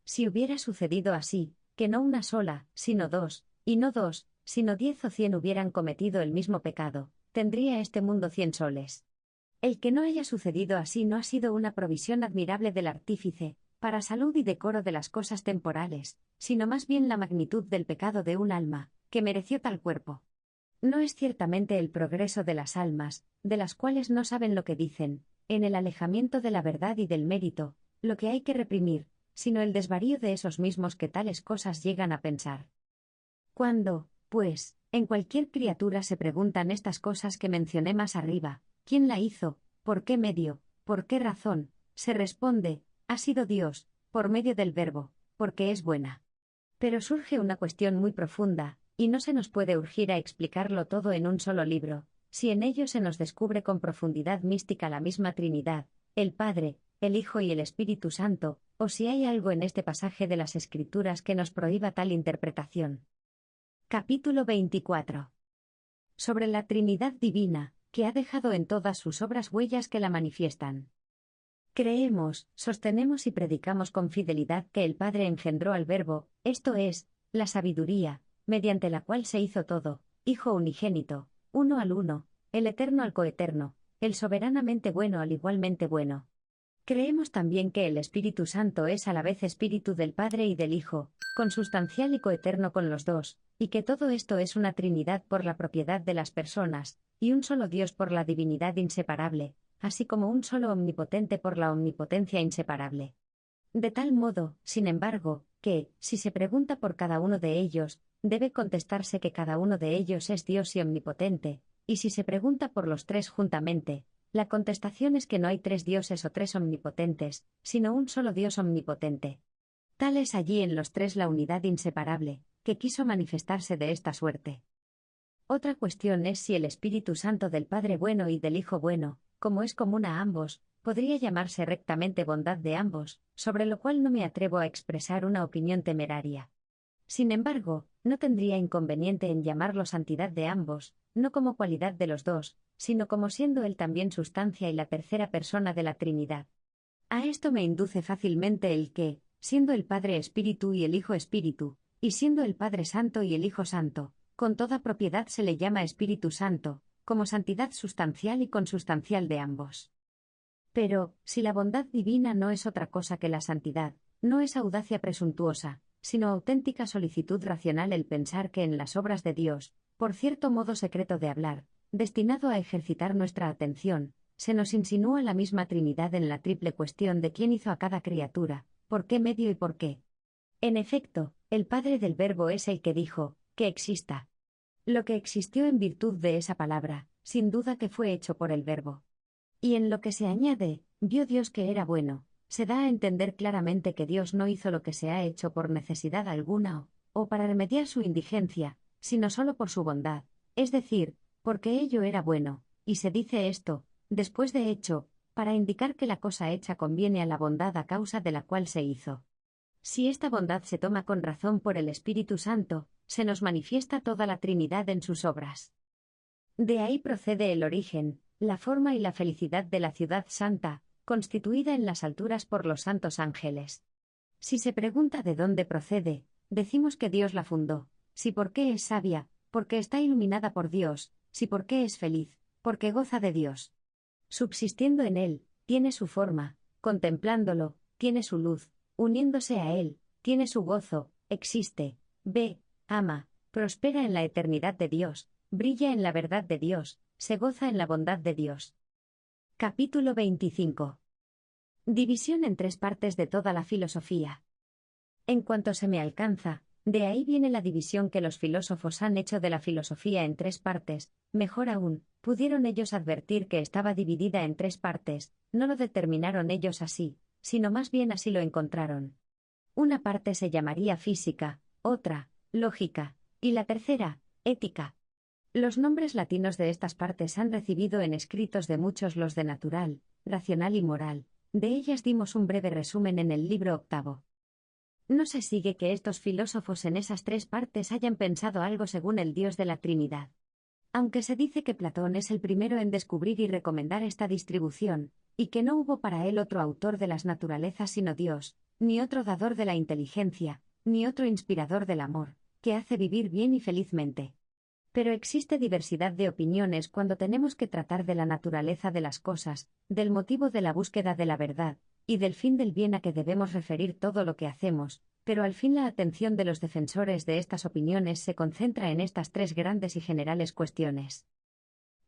Si hubiera sucedido así, que no una sola, sino dos, y no dos, sino 10 o 100 hubieran cometido el mismo pecado, tendría este mundo 100 soles. El que no haya sucedido así no ha sido una provisión admirable del artífice, para salud y decoro de las cosas temporales, sino más bien la magnitud del pecado de un alma, que mereció tal cuerpo. No es ciertamente el progreso de las almas, de las cuales no saben lo que dicen, en el alejamiento de la verdad y del mérito, lo que hay que reprimir, sino el desvarío de esos mismos que tales cosas llegan a pensar. Cuando, pues, en cualquier criatura se preguntan estas cosas que mencioné más arriba, ¿quién la hizo? ¿Por qué medio? ¿Por qué razón? Se responde, ha sido Dios, por medio del Verbo, porque es buena. Pero surge una cuestión muy profunda, y no se nos puede urgir a explicarlo todo en un solo libro, si en ello se nos descubre con profundidad mística la misma Trinidad, el Padre, el Hijo y el Espíritu Santo, o si hay algo en este pasaje de las Escrituras que nos prohíba tal interpretación. Capítulo 24. Sobre la Trinidad Divina, que ha dejado en todas sus obras huellas que la manifiestan. Creemos, sostenemos y predicamos con fidelidad que el Padre engendró al Verbo, esto es, la sabiduría, mediante la cual se hizo todo, Hijo unigénito, uno al uno, el eterno al coeterno, el soberanamente bueno al igualmente bueno. Creemos también que el Espíritu Santo es a la vez Espíritu del Padre y del Hijo, consustancial y coeterno con los dos, y que todo esto es una Trinidad por la propiedad de las personas, y un solo Dios por la divinidad inseparable, así como un solo omnipotente por la omnipotencia inseparable. De tal modo, sin embargo, que, si se pregunta por cada uno de ellos, debe contestarse que cada uno de ellos es Dios y omnipotente, y si se pregunta por los tres juntamente, la contestación es que no hay tres dioses o tres omnipotentes, sino un solo Dios omnipotente. Tal es allí en los tres la unidad inseparable, que quiso manifestarse de esta suerte. Otra cuestión es si el Espíritu Santo del Padre bueno y del Hijo bueno, como es común a ambos, podría llamarse rectamente bondad de ambos, sobre lo cual no me atrevo a expresar una opinión temeraria. Sin embargo, no tendría inconveniente en llamarlo santidad de ambos, no como cualidad de los dos, sino como siendo él también sustancia y la tercera persona de la Trinidad. A esto me induce fácilmente el que, siendo el Padre Espíritu y el Hijo Espíritu, y siendo el Padre Santo y el Hijo Santo, con toda propiedad se le llama Espíritu Santo, como santidad sustancial y consustancial de ambos. Pero, si la bondad divina no es otra cosa que la santidad, no es audacia presuntuosa, sino auténtica solicitud racional el pensar que en las obras de Dios, por cierto modo secreto de hablar, destinado a ejercitar nuestra atención, se nos insinúa la misma Trinidad en la triple cuestión de quién hizo a cada criatura, por qué medio y por qué. En efecto, el Padre del Verbo es el que dijo, que exista. Lo que existió en virtud de esa palabra, sin duda que fue hecho por el Verbo. Y en lo que se añade, vio Dios que era bueno, se da a entender claramente que Dios no hizo lo que se ha hecho por necesidad alguna o para remediar su indigencia, sino solo por su bondad, es decir, porque ello era bueno, y se dice esto, después de hecho, para indicar que la cosa hecha conviene a la bondad a causa de la cual se hizo. Si esta bondad se toma con razón por el Espíritu Santo, se nos manifiesta toda la Trinidad en sus obras. De ahí procede el origen, la forma y la felicidad de la ciudad santa, constituida en las alturas por los santos ángeles. Si se pregunta de dónde procede, decimos que Dios la fundó, si por qué es sabia, porque está iluminada por Dios, si por qué es feliz, porque goza de Dios. Subsistiendo en Él, tiene su forma, contemplándolo, tiene su luz, uniéndose a Él, tiene su gozo, existe, ve, ama, prospera en la eternidad de Dios, brilla en la verdad de Dios, se goza en la bondad de Dios. Capítulo 25. División en tres partes de toda la filosofía. En cuanto se me alcanza, de ahí viene la división que los filósofos han hecho de la filosofía en tres partes, mejor aún, pudieron ellos advertir que estaba dividida en tres partes, no lo determinaron ellos así, sino más bien así lo encontraron. Una parte se llamaría física, otra, lógica, y la tercera, ética. Los nombres latinos de estas partes han recibido en escritos de muchos los de natural, racional y moral, de ellas dimos un breve resumen en el libro 8. No se sigue que estos filósofos en esas tres partes hayan pensado algo según el Dios de la Trinidad. Aunque se dice que Platón es el primero en descubrir y recomendar esta distribución, y que no hubo para él otro autor de las naturalezas sino Dios, ni otro dador de la inteligencia, ni otro inspirador del amor, que hace vivir bien y felizmente. Pero existe diversidad de opiniones cuando tenemos que tratar de la naturaleza de las cosas, del motivo de la búsqueda de la verdad, y del fin del bien a que debemos referir todo lo que hacemos, pero al fin la atención de los defensores de estas opiniones se concentra en estas tres grandes y generales cuestiones.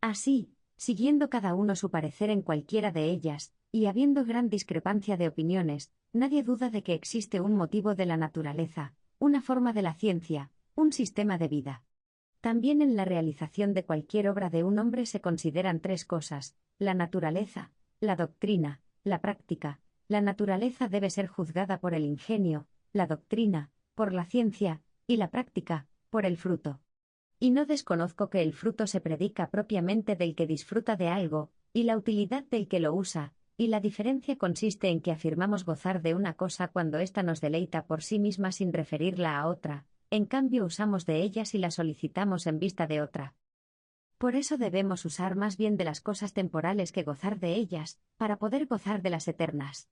Así, siguiendo cada uno su parecer en cualquiera de ellas, y habiendo gran discrepancia de opiniones, nadie duda de que existe un motivo de la naturaleza, una forma de la ciencia, un sistema de vida. También en la realización de cualquier obra de un hombre se consideran tres cosas: la naturaleza, la doctrina, la práctica. La naturaleza debe ser juzgada por el ingenio, la doctrina, por la ciencia, y la práctica, por el fruto. Y no desconozco que el fruto se predica propiamente del que disfruta de algo, y la utilidad del que lo usa, y la diferencia consiste en que afirmamos gozar de una cosa cuando ésta nos deleita por sí misma sin referirla a otra. En cambio usamos de ellas y las solicitamos en vista de otra. Por eso debemos usar más bien de las cosas temporales que gozar de ellas, para poder gozar de las eternas.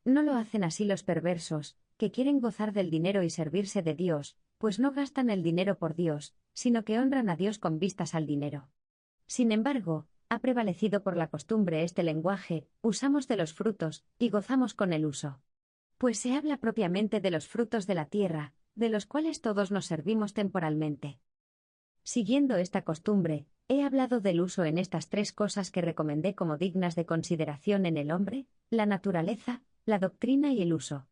No lo hacen así los perversos, que quieren gozar del dinero y servirse de Dios, pues no gastan el dinero por Dios, sino que honran a Dios con vistas al dinero. Sin embargo, ha prevalecido por la costumbre este lenguaje: usamos de los frutos, y gozamos con el uso. Pues se habla propiamente de los frutos de la tierra, de los cuales todos nos servimos temporalmente. Siguiendo esta costumbre, he hablado del uso en estas tres cosas que recomendé como dignas de consideración en el hombre: la naturaleza, la doctrina y el uso.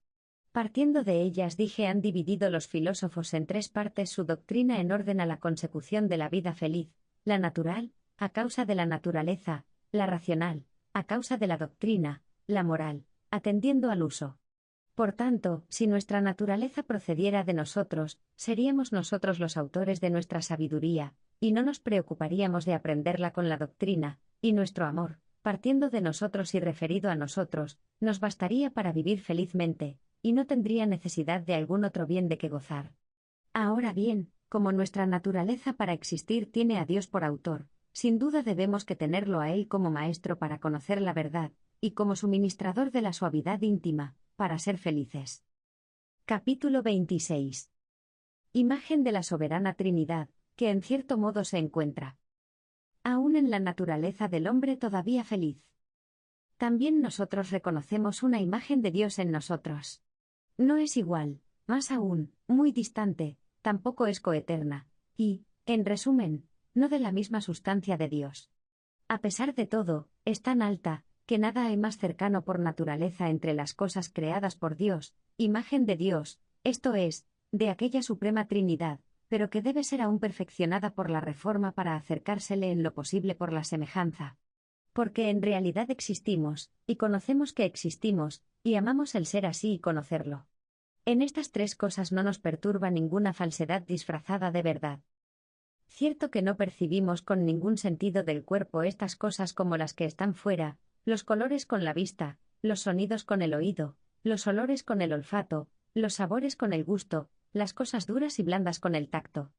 Partiendo de ellas han dividido los filósofos en tres partes su doctrina en orden a la consecución de la vida feliz: la natural, a causa de la naturaleza; la racional, a causa de la doctrina; la moral, atendiendo al uso. Por tanto, si nuestra naturaleza procediera de nosotros, seríamos nosotros los autores de nuestra sabiduría, y no nos preocuparíamos de aprenderla con la doctrina, y nuestro amor, partiendo de nosotros y referido a nosotros, nos bastaría para vivir felizmente, y no tendría necesidad de algún otro bien de que gozar. Ahora bien, como nuestra naturaleza para existir tiene a Dios por autor, sin duda debemos que tenerlo a Él como maestro para conocer la verdad, y como suministrador de la suavidad íntima, para ser felices. Capítulo 26. Imagen de la soberana Trinidad, que en cierto modo se encuentra aún en la naturaleza del hombre todavía feliz. También nosotros reconocemos una imagen de Dios en nosotros. No es igual, más aún, muy distante, tampoco es coeterna, y, en resumen, no de la misma sustancia de Dios. A pesar de todo, es tan alta, que nada hay más cercano por naturaleza entre las cosas creadas por Dios, imagen de Dios, esto es, de aquella suprema Trinidad, pero que debe ser aún perfeccionada por la reforma para acercársele en lo posible por la semejanza. Porque en realidad existimos, y conocemos que existimos, y amamos el ser así y conocerlo. En estas tres cosas no nos perturba ninguna falsedad disfrazada de verdad. Cierto que no percibimos con ningún sentido del cuerpo estas cosas como las que están fuera, los colores con la vista, los sonidos con el oído, los olores con el olfato, los sabores con el gusto, las cosas duras y blandas con el tacto.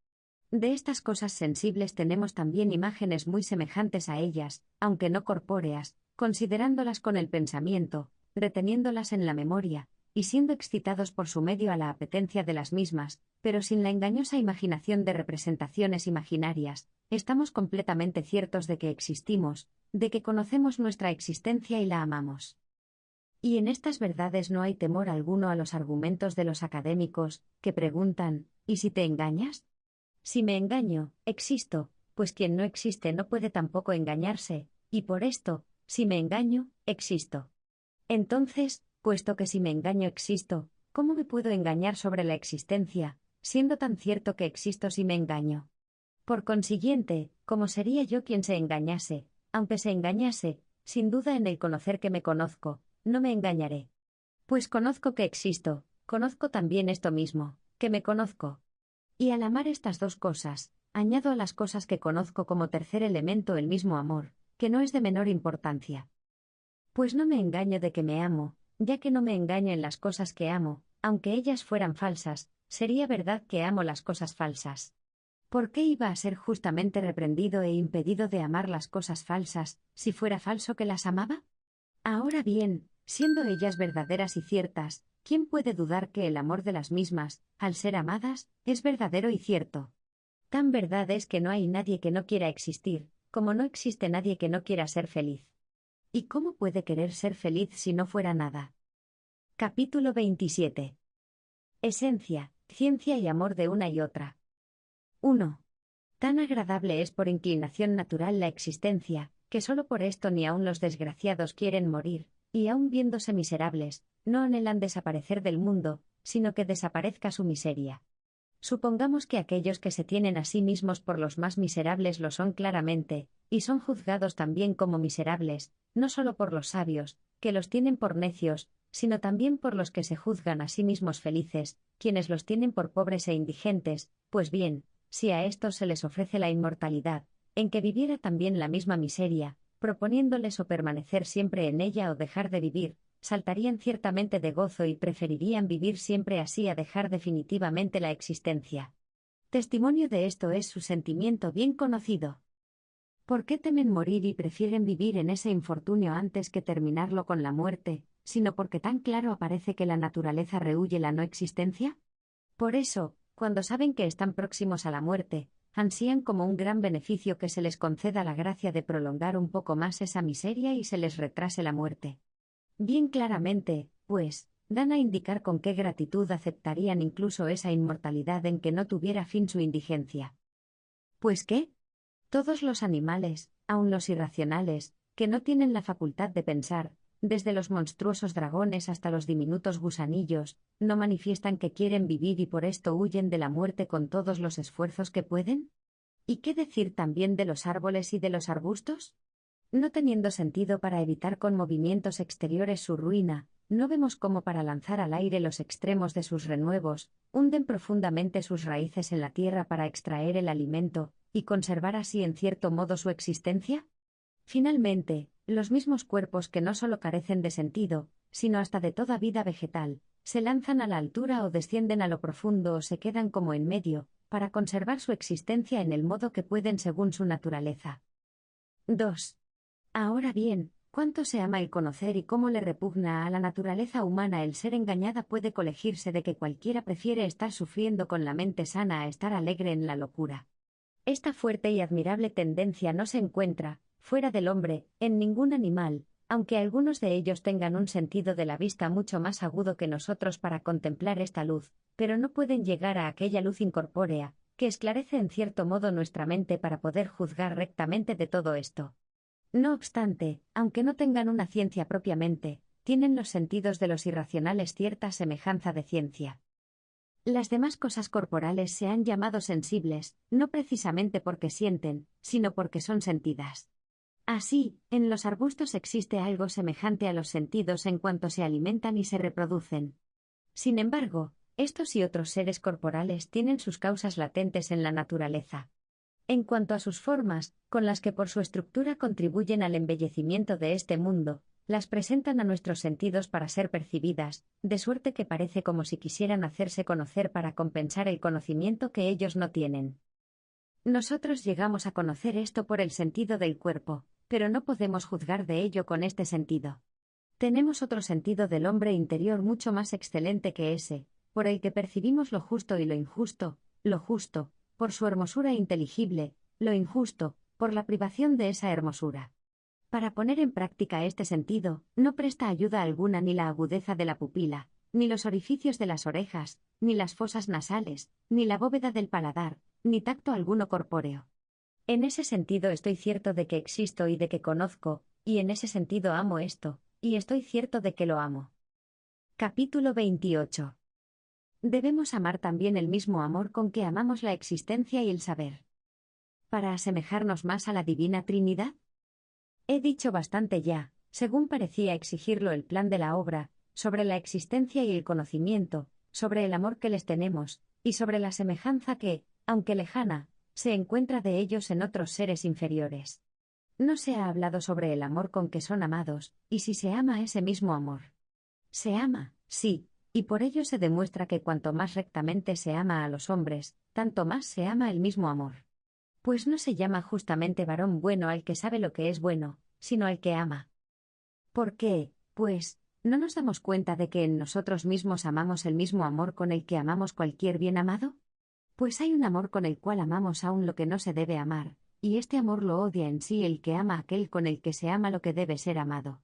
De estas cosas sensibles tenemos también imágenes muy semejantes a ellas, aunque no corpóreas, considerándolas con el pensamiento, reteniéndolas en la memoria, y siendo excitados por su medio a la apetencia de las mismas, pero sin la engañosa imaginación de representaciones imaginarias, estamos completamente ciertos de que existimos, de que conocemos nuestra existencia y la amamos. Y en estas verdades no hay temor alguno a los argumentos de los académicos, que preguntan: ¿y si te engañas? Si me engaño, existo, pues quien no existe no puede tampoco engañarse, y por esto, si me engaño, existo. Entonces, puesto que si me engaño existo, ¿cómo me puedo engañar sobre la existencia, siendo tan cierto que existo si me engaño? Por consiguiente, ¿cómo sería yo quien se engañase? Aunque se engañase, sin duda en el conocer que me conozco, no me engañaré. Pues conozco que existo, conozco también esto mismo, que me conozco. Y al amar estas dos cosas, añado a las cosas que conozco como tercer elemento el mismo amor, que no es de menor importancia. Pues no me engaño de que me amo, ya que no me engaño en las cosas que amo, aunque ellas fueran falsas, sería verdad que amo las cosas falsas. ¿Por qué iba a ser justamente reprendido e impedido de amar las cosas falsas, si fuera falso que las amaba? Ahora bien, siendo ellas verdaderas y ciertas, ¿quién puede dudar que el amor de las mismas, al ser amadas, es verdadero y cierto? Tan verdad es que no hay nadie que no quiera existir, como no existe nadie que no quiera ser feliz. ¿Y cómo puede querer ser feliz si no fuera nada? Capítulo 27. Esencia, ciencia y amor de una y otra. 1. Tan agradable es por inclinación natural la existencia, que solo por esto ni aun los desgraciados quieren morir, y aun viéndose miserables, no anhelan desaparecer del mundo, sino que desaparezca su miseria. Supongamos que aquellos que se tienen a sí mismos por los más miserables lo son claramente, y son juzgados también como miserables, no solo por los sabios, que los tienen por necios, sino también por los que se juzgan a sí mismos felices, quienes los tienen por pobres e indigentes. Pues bien, si a estos se les ofrece la inmortalidad, en que viviera también la misma miseria, proponiéndoles o permanecer siempre en ella o dejar de vivir, saltarían ciertamente de gozo y preferirían vivir siempre así a dejar definitivamente la existencia. Testimonio de esto es su sentimiento bien conocido. ¿Por qué temen morir y prefieren vivir en ese infortunio antes que terminarlo con la muerte, sino porque tan claro aparece que la naturaleza rehúye la no existencia? Por eso, cuando saben que están próximos a la muerte, ansían como un gran beneficio que se les conceda la gracia de prolongar un poco más esa miseria y se les retrase la muerte. Bien claramente, pues, dan a indicar con qué gratitud aceptarían incluso esa inmortalidad en que no tuviera fin su indigencia. ¿Pues qué? Todos los animales, aun los irracionales, que no tienen la facultad de pensar, desde los monstruosos dragones hasta los diminutos gusanillos, ¿no manifiestan que quieren vivir y por esto huyen de la muerte con todos los esfuerzos que pueden? ¿Y qué decir también de los árboles y de los arbustos? No teniendo sentido para evitar con movimientos exteriores su ruina, no vemos cómo para lanzar al aire los extremos de sus renuevos, hunden profundamente sus raíces en la tierra para extraer el alimento, y conservar así en cierto modo su existencia. Finalmente, los mismos cuerpos que no solo carecen de sentido, sino hasta de toda vida vegetal, se lanzan a la altura o descienden a lo profundo o se quedan como en medio, para conservar su existencia en el modo que pueden según su naturaleza. 2. Ahora bien, cuánto se ama el conocer y cómo le repugna a la naturaleza humana el ser engañada puede colegirse de que cualquiera prefiere estar sufriendo con la mente sana a estar alegre en la locura. Esta fuerte y admirable tendencia no se encuentra, fuera del hombre, en ningún animal, aunque algunos de ellos tengan un sentido de la vista mucho más agudo que nosotros para contemplar esta luz, pero no pueden llegar a aquella luz incorpórea, que esclarece en cierto modo nuestra mente para poder juzgar rectamente de todo esto. No obstante, aunque no tengan una ciencia propiamente, tienen los sentidos de los irracionales cierta semejanza de ciencia. Las demás cosas corporales se han llamado sensibles, no precisamente porque sienten, sino porque son sentidas. Así, en los arbustos existe algo semejante a los sentidos en cuanto se alimentan y se reproducen. Sin embargo, estos y otros seres corporales tienen sus causas latentes en la naturaleza. En cuanto a sus formas, con las que por su estructura contribuyen al embellecimiento de este mundo, las presentan a nuestros sentidos para ser percibidas, de suerte que parece como si quisieran hacerse conocer para compensar el conocimiento que ellos no tienen. Nosotros llegamos a conocer esto por el sentido del cuerpo, pero no podemos juzgar de ello con este sentido. Tenemos otro sentido del hombre interior mucho más excelente que ese, por el que percibimos lo justo y lo justo, por su hermosura inteligible, lo injusto, por la privación de esa hermosura. Para poner en práctica este sentido, no presta ayuda alguna ni la agudeza de la pupila, ni los orificios de las orejas, ni las fosas nasales, ni la bóveda del paladar, ni tacto alguno corpóreo. En ese sentido estoy cierto de que existo y de que conozco, y en ese sentido amo esto, y estoy cierto de que lo amo. Capítulo 28. Debemos amar también el mismo amor con que amamos la existencia y el saber. ¿Para asemejarnos más a la Divina Trinidad? He dicho bastante ya, según parecía exigirlo el plan de la obra, sobre la existencia y el conocimiento, sobre el amor que les tenemos, y sobre la semejanza que, aunque lejana, se encuentra de ellos en otros seres inferiores. No se ha hablado sobre el amor con que son amados, y si se ama ese mismo amor. Se ama, sí, y por ello se demuestra que cuanto más rectamente se ama a los hombres, tanto más se ama el mismo amor. Pues no se llama justamente varón bueno al que sabe lo que es bueno, sino al que ama. ¿Por qué, pues, no nos damos cuenta de que en nosotros mismos amamos el mismo amor con el que amamos cualquier bien amado? Pues hay un amor con el cual amamos aún lo que no se debe amar, y este amor lo odia en sí el que ama aquel con el que se ama lo que debe ser amado.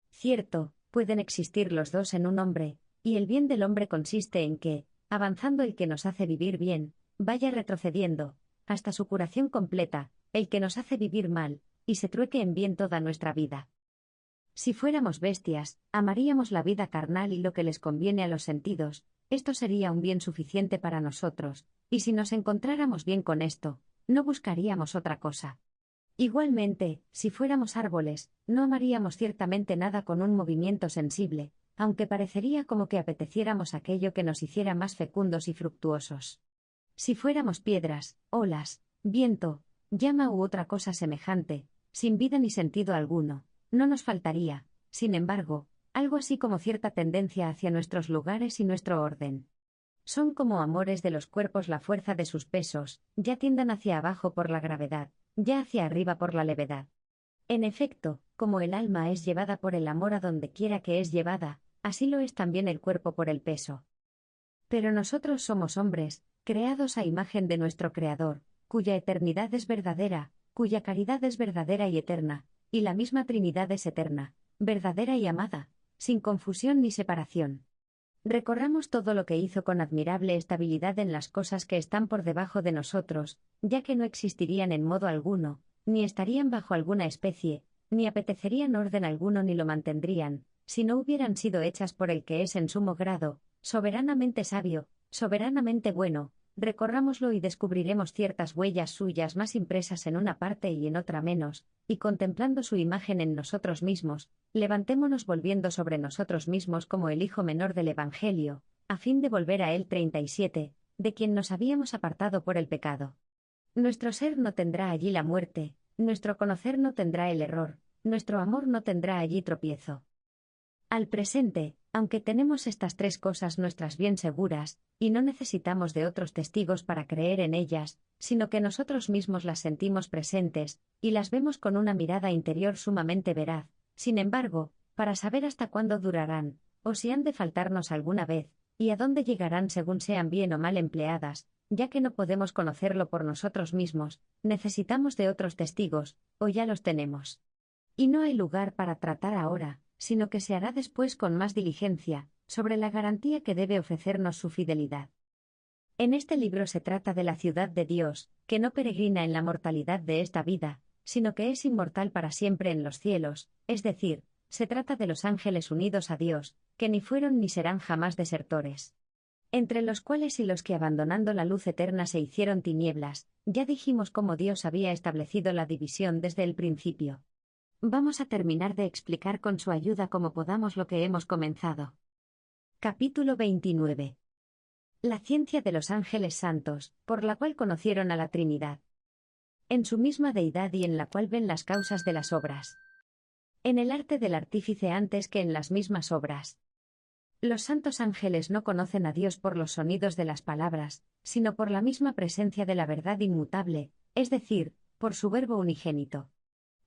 Cierto, pueden existir los dos en un hombre, y el bien del hombre consiste en que, avanzando el que nos hace vivir bien, vaya retrocediendo, hasta su curación completa, el que nos hace vivir mal, y se trueque en bien toda nuestra vida. Si fuéramos bestias, amaríamos la vida carnal y lo que les conviene a los sentidos, esto sería un bien suficiente para nosotros, y si nos encontráramos bien con esto, no buscaríamos otra cosa. Igualmente, si fuéramos árboles, no amaríamos ciertamente nada con un movimiento sensible, aunque parecería como que apeteciéramos aquello que nos hiciera más fecundos y fructuosos. Si fuéramos piedras, olas, viento, llama u otra cosa semejante, sin vida ni sentido alguno, no nos faltaría, sin embargo, algo así como cierta tendencia hacia nuestros lugares y nuestro orden. Son como amores de los cuerpos la fuerza de sus pesos, ya tiendan hacia abajo por la gravedad, ya hacia arriba por la levedad. En efecto, como el alma es llevada por el amor a donde quiera que es llevada, así lo es también el cuerpo por el peso. Pero nosotros somos hombres, creados a imagen de nuestro Creador, cuya eternidad es verdadera, cuya caridad es verdadera y eterna, y la misma Trinidad es eterna, verdadera y amada, sin confusión ni separación. Recorramos todo lo que hizo con admirable estabilidad en las cosas que están por debajo de nosotros, ya que no existirían en modo alguno, ni estarían bajo alguna especie, ni apetecerían orden alguno ni lo mantendrían, si no hubieran sido hechas por el que es en sumo grado, soberanamente sabio, soberanamente bueno. Recorrámoslo y descubriremos ciertas huellas suyas más impresas en una parte y en otra menos, y contemplando su imagen en nosotros mismos, levantémonos volviendo sobre nosotros mismos como el hijo menor del Evangelio, a fin de volver a él. 37, de quien nos habíamos apartado por el pecado. Nuestro ser no tendrá allí la muerte, nuestro conocer no tendrá el error, nuestro amor no tendrá allí tropiezo. Al presente, aunque tenemos estas tres cosas nuestras bien seguras, y no necesitamos de otros testigos para creer en ellas, sino que nosotros mismos las sentimos presentes, y las vemos con una mirada interior sumamente veraz, sin embargo, para saber hasta cuándo durarán, o si han de faltarnos alguna vez, y a dónde llegarán según sean bien o mal empleadas, ya que no podemos conocerlo por nosotros mismos, necesitamos de otros testigos, o ya los tenemos. Y no hay lugar para tratar ahora, sino que se hará después con más diligencia, sobre la garantía que debe ofrecernos su fidelidad. En este libro se trata de la ciudad de Dios, que no peregrina en la mortalidad de esta vida, sino que es inmortal para siempre en los cielos, es decir, se trata de los ángeles unidos a Dios, que ni fueron ni serán jamás desertores. Entre los cuales y los que abandonando la luz eterna se hicieron tinieblas, ya dijimos cómo Dios había establecido la división desde el principio. Vamos a terminar de explicar con su ayuda como podamos lo que hemos comenzado. Capítulo 29. La ciencia de los ángeles santos, por la cual conocieron a la Trinidad. En su misma deidad y en la cual ven las causas de las obras. En el arte del artífice antes que en las mismas obras. Los santos ángeles no conocen a Dios por los sonidos de las palabras, sino por la misma presencia de la verdad inmutable, es decir, por su Verbo unigénito.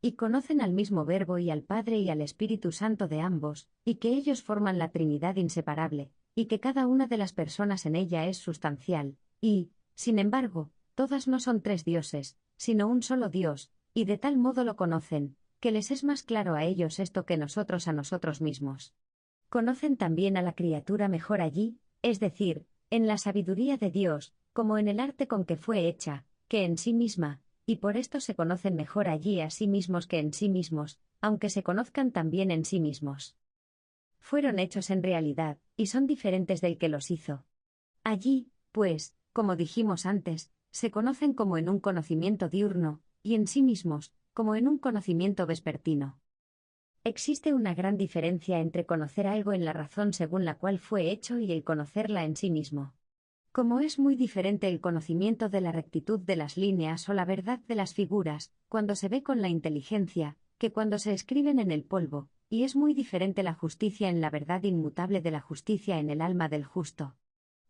Y conocen al mismo Verbo y al Padre y al Espíritu Santo de ambos, y que ellos forman la Trinidad inseparable, y que cada una de las personas en ella es sustancial, y, sin embargo, todas no son tres dioses, sino un solo Dios, y de tal modo lo conocen, que les es más claro a ellos esto que nosotros a nosotros mismos. Conocen también a la criatura mejor allí, es decir, en la sabiduría de Dios, como en el arte con que fue hecha, que en sí misma, y por esto se conocen mejor allí a sí mismos que en sí mismos, aunque se conozcan también en sí mismos. Fueron hechos en realidad, y son diferentes del que los hizo. Allí, pues, como dijimos antes, se conocen como en un conocimiento diurno, y en sí mismos, como en un conocimiento vespertino. Existe una gran diferencia entre conocer algo en la razón según la cual fue hecho y el conocerla en sí mismo. Como es muy diferente el conocimiento de la rectitud de las líneas o la verdad de las figuras, cuando se ve con la inteligencia, que cuando se escriben en el polvo, y es muy diferente la justicia en la verdad inmutable de la justicia en el alma del justo.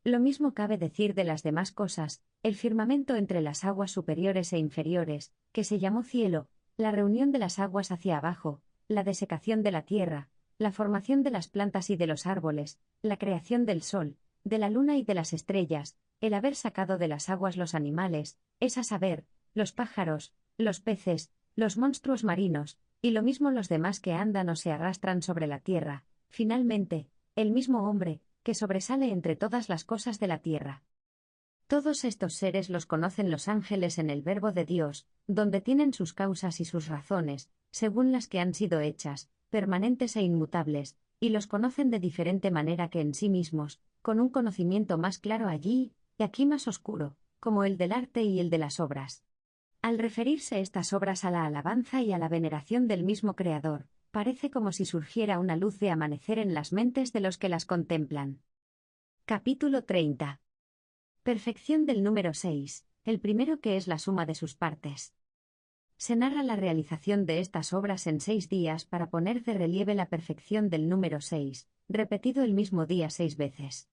Lo mismo cabe decir de las demás cosas, el firmamento entre las aguas superiores e inferiores, que se llamó cielo, la reunión de las aguas hacia abajo, la desecación de la tierra, la formación de las plantas y de los árboles, la creación del sol, de la luna y de las estrellas, el haber sacado de las aguas los animales, es a saber, los pájaros, los peces, los monstruos marinos, y lo mismo los demás que andan o se arrastran sobre la tierra, finalmente, el mismo hombre, que sobresale entre todas las cosas de la tierra. Todos estos seres los conocen los ángeles en el Verbo de Dios, donde tienen sus causas y sus razones, según las que han sido hechas, permanentes e inmutables, y los conocen de diferente manera que en sí mismos, con un conocimiento más claro allí, y aquí más oscuro, como el del arte y el de las obras. Al referirse estas obras a la alabanza y a la veneración del mismo Creador, parece como si surgiera una luz de amanecer en las mentes de los que las contemplan. Capítulo 30. Perfección del número 6, el primero que es la suma de sus partes. Se narra la realización de estas obras en 6 días para poner de relieve la perfección del número 6, repetido el mismo día 6 veces.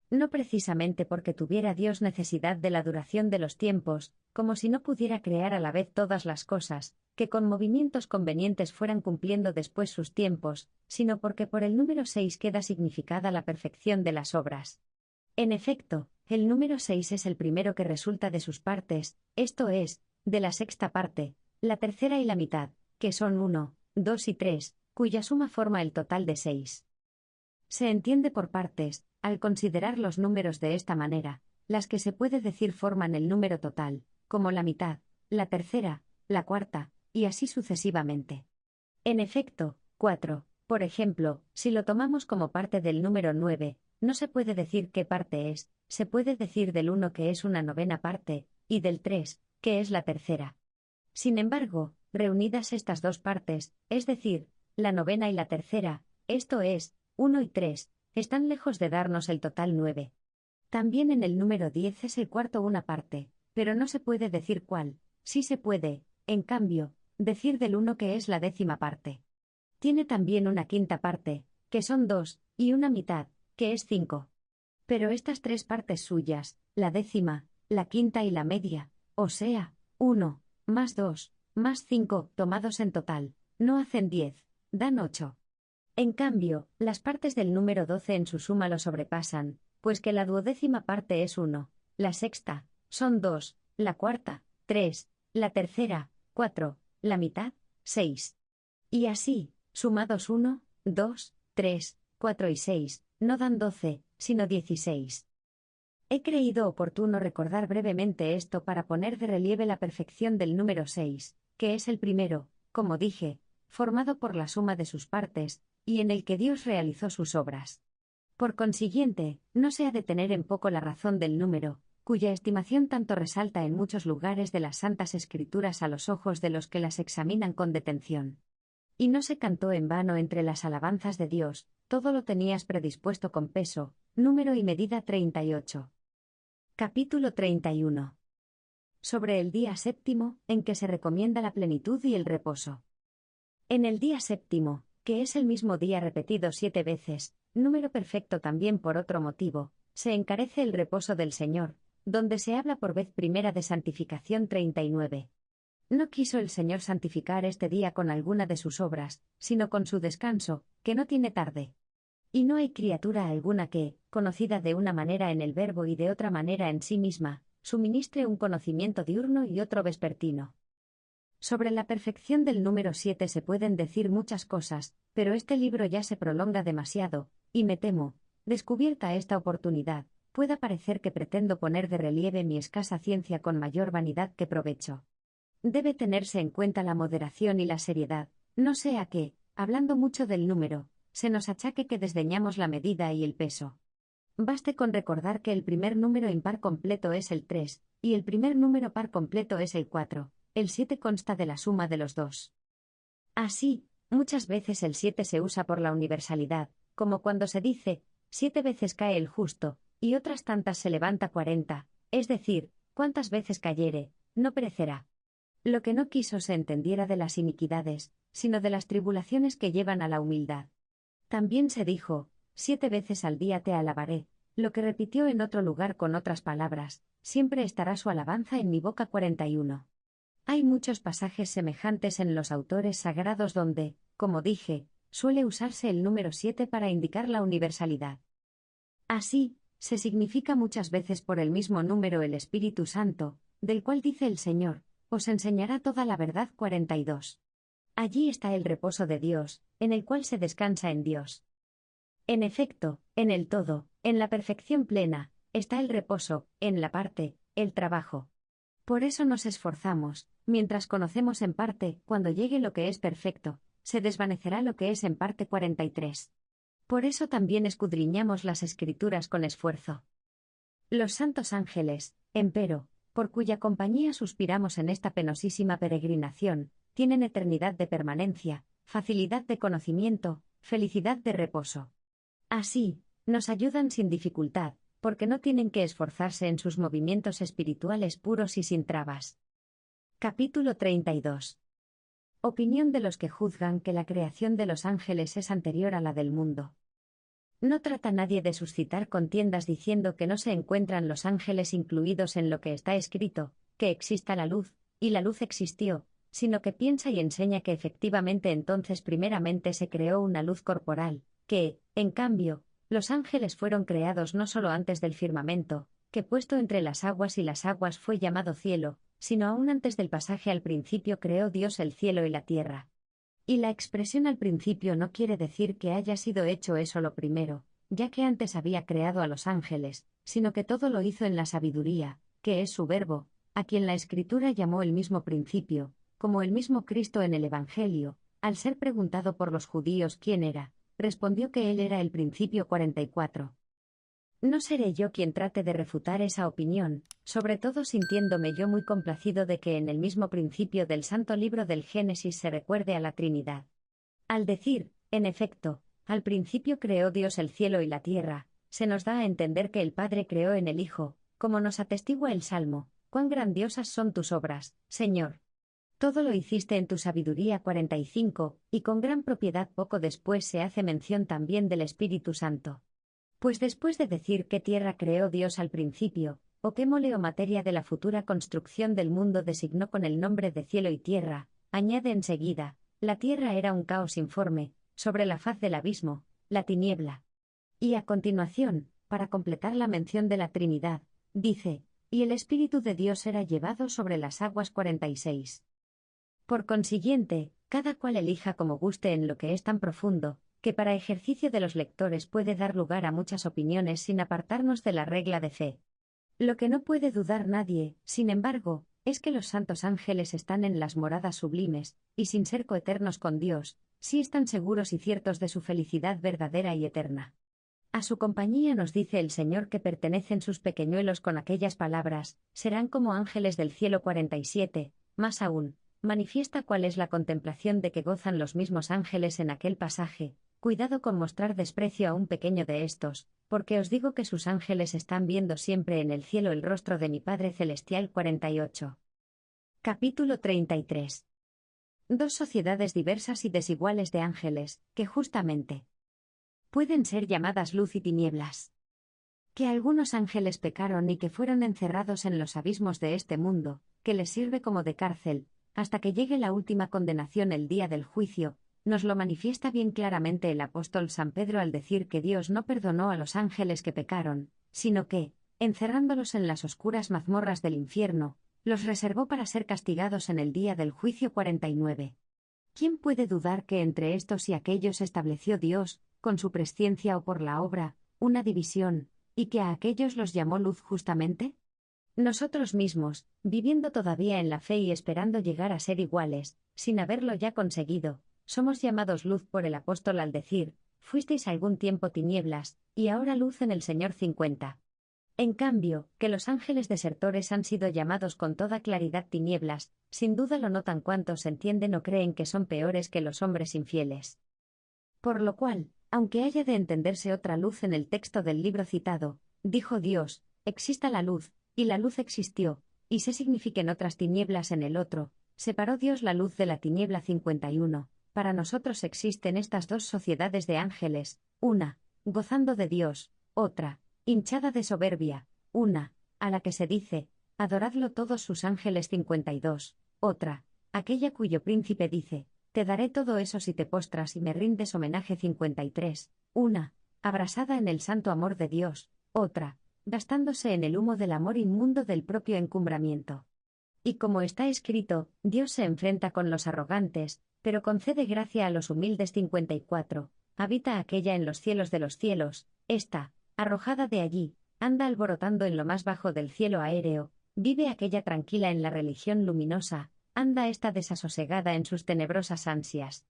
No precisamente porque tuviera Dios necesidad de la duración de los tiempos, como si no pudiera crear a la vez todas las cosas, que con movimientos convenientes fueran cumpliendo después sus tiempos, sino porque por el número 6 queda significada la perfección de las obras. En efecto, el número 6 es el primero que resulta de sus partes, esto es, de la sexta parte, la tercera y la mitad, que son 1, 2 y 3, cuya suma forma el total de 6. Se entiende por partes, al considerar los números de esta manera, las que se puede decir forman el número total, como la mitad, la tercera, la cuarta, y así sucesivamente. En efecto, 4, por ejemplo, si lo tomamos como parte del número 9, no se puede decir qué parte es, se puede decir del 1 que es una novena parte, y del 3, que es la tercera. Sin embargo, reunidas estas dos partes, es decir, la novena y la tercera, esto es, 1 y 3, están lejos de darnos el total 9. También en el número 10 es el cuarto una parte, pero no se puede decir cuál, sí se puede, en cambio, decir del 1 que es la décima parte. Tiene también una quinta parte, que son 2, y una mitad, que es 5. Pero estas tres partes suyas, la décima, la quinta y la media, o sea, 1, más 2, más 5, tomados en total, no hacen 10, dan 8. En cambio, las partes del número 12 en su suma lo sobrepasan, pues que la duodécima parte es 1, la sexta, son 2, la cuarta, 3, la tercera, 4, la mitad, 6. Y así, sumados 1, 2, 3, 4 y 6, no dan 12, sino 16. He creído oportuno recordar brevemente esto para poner de relieve la perfección del número 6, que es el primero, como dije, formado por la suma de sus partes, y en el que Dios realizó sus obras. Por consiguiente, no se ha de tener en poco la razón del número, cuya estimación tanto resalta en muchos lugares de las Santas Escrituras a los ojos de los que las examinan con detención. Y no se cantó en vano entre las alabanzas de Dios, todo lo tenías predispuesto con peso, número y medida 38. Capítulo 31. Sobre el día séptimo, en que se recomienda la plenitud y el reposo. En el día séptimo, que es el mismo día repetido 7 veces, número perfecto también por otro motivo, se encarece el reposo del Señor, donde se habla por vez primera de santificación 39. No quiso el Señor santificar este día con alguna de sus obras, sino con su descanso, que no tiene tarde. Y no hay criatura alguna que, conocida de una manera en el Verbo y de otra manera en sí misma, suministre un conocimiento diurno y otro vespertino. Sobre la perfección del número 7 se pueden decir muchas cosas, pero este libro ya se prolonga demasiado, y me temo, descubierta esta oportunidad, pueda parecer que pretendo poner de relieve mi escasa ciencia con mayor vanidad que provecho. Debe tenerse en cuenta la moderación y la seriedad, no sea que, hablando mucho del número, se nos achaque que desdeñamos la medida y el peso. Baste con recordar que el primer número impar completo es el 3, y el primer número par completo es el 4, el 7 consta de la suma de los dos. Así, muchas veces el 7 se usa por la universalidad, como cuando se dice, 7 veces cae el justo, y otras tantas se levanta 40, es decir, cuántas veces cayere, no perecerá. Lo que no quiso se entendiera de las iniquidades, sino de las tribulaciones que llevan a la humildad. También se dijo, 7 veces al día te alabaré, lo que repitió en otro lugar con otras palabras, siempre estará su alabanza en mi boca 41. Hay muchos pasajes semejantes en los autores sagrados donde, como dije, suele usarse el número 7 para indicar la universalidad. Así, se significa muchas veces por el mismo número el Espíritu Santo, del cual dice el Señor, os enseñará toda la verdad 42. Allí está el reposo de Dios, en el cual se descansa en Dios. En efecto, en el todo, en la perfección plena, está el reposo, en la parte, el trabajo. Por eso nos esforzamos, mientras conocemos en parte, cuando llegue lo que es perfecto, se desvanecerá lo que es en parte 43. Por eso también escudriñamos las Escrituras con esfuerzo. Los santos ángeles, empero, por cuya compañía suspiramos en esta penosísima peregrinación, tienen eternidad de permanencia, facilidad de conocimiento, felicidad de reposo. Así, nos ayudan sin dificultad, porque no tienen que esforzarse en sus movimientos espirituales puros y sin trabas. Capítulo 32. Opinión de los que juzgan que la creación de los ángeles es anterior a la del mundo. No trata nadie de suscitar contiendas diciendo que no se encuentran los ángeles incluidos en lo que está escrito, que exista la luz, y la luz existió, sino que piensa y enseña que efectivamente entonces primeramente se creó una luz corporal, que, en cambio, los ángeles fueron creados no solo antes del firmamento, que puesto entre las aguas y las aguas fue llamado cielo, sino aún antes del pasaje al principio creó Dios el cielo y la tierra. Y la expresión al principio no quiere decir que haya sido hecho eso lo primero, ya que antes había creado a los ángeles, sino que todo lo hizo en la sabiduría, que es su verbo, a quien la Escritura llamó el mismo principio, como el mismo Cristo en el Evangelio, al ser preguntado por los judíos quién era, respondió que él era el principio 44. No seré yo quien trate de refutar esa opinión, sobre todo sintiéndome yo muy complacido de que en el mismo principio del santo libro del Génesis se recuerde a la Trinidad. Al decir, en efecto, al principio creó Dios el cielo y la tierra, se nos da a entender que el Padre creó en el Hijo, como nos atestigua el Salmo: cuán grandiosas son tus obras, Señor. Todo lo hiciste en tu sabiduría 45, y con gran propiedad. Poco después se hace mención también del Espíritu Santo. Pues después de decir qué tierra creó Dios al principio, o qué mole o materia de la futura construcción del mundo designó con el nombre de cielo y tierra, añade enseguida: la tierra era un caos informe, sobre la faz del abismo, la tiniebla. Y a continuación, para completar la mención de la Trinidad, dice: y el Espíritu de Dios era llevado sobre las aguas 46. Por consiguiente, cada cual elija como guste en lo que es tan profundo, que para ejercicio de los lectores puede dar lugar a muchas opiniones sin apartarnos de la regla de fe. Lo que no puede dudar nadie, sin embargo, es que los santos ángeles están en las moradas sublimes, y sin ser coeternos con Dios, sí están seguros y ciertos de su felicidad verdadera y eterna. A su compañía nos dice el Señor que pertenecen sus pequeñuelos con aquellas palabras: serán como ángeles del cielo 47, más aún, manifiesta cuál es la contemplación de que gozan los mismos ángeles en aquel pasaje: cuidado con mostrar desprecio a un pequeño de estos, porque os digo que sus ángeles están viendo siempre en el cielo el rostro de mi Padre Celestial 48. Capítulo 33. Dos sociedades diversas y desiguales de ángeles, que justamente pueden ser llamadas luz y tinieblas. Que algunos ángeles pecaron y que fueron encerrados en los abismos de este mundo, que les sirve como de cárcel, hasta que llegue la última condenación el día del juicio, nos lo manifiesta bien claramente el apóstol San Pedro al decir que Dios no perdonó a los ángeles que pecaron, sino que, encerrándolos en las oscuras mazmorras del infierno, los reservó para ser castigados en el día del juicio 49. ¿Quién puede dudar que entre estos y aquellos estableció Dios, con su presciencia o por la obra, una división, y que a aquellos los llamó luz justamente? Nosotros mismos, viviendo todavía en la fe y esperando llegar a ser iguales, sin haberlo ya conseguido, somos llamados luz por el apóstol al decir: fuisteis algún tiempo tinieblas, y ahora luz en el Señor 50. En cambio, que los ángeles desertores han sido llamados con toda claridad tinieblas, sin duda lo notan cuantos entienden o creen que son peores que los hombres infieles. Por lo cual, aunque haya de entenderse otra luz en el texto del libro citado, dijo Dios: exista la luz, y la luz existió, y se signifiquen otras tinieblas en el otro, separó Dios la luz de la tiniebla 51. Para nosotros existen estas dos sociedades de ángeles: una, gozando de Dios; otra, hinchada de soberbia; una, a la que se dice: adoradlo todos sus ángeles 52; otra, aquella cuyo príncipe dice: te daré todo eso si te postras y me rindes homenaje 53. Una, abrasada en el santo amor de Dios; otra, gastándose en el humo del amor inmundo del propio encumbramiento. Y como está escrito, Dios se enfrenta con los arrogantes, pero concede gracia a los humildes 54. Habita aquella en los cielos de los cielos, esta, arrojada de allí, anda alborotando en lo más bajo del cielo aéreo, vive aquella tranquila en la religión luminosa, anda esta desasosegada en sus tenebrosas ansias.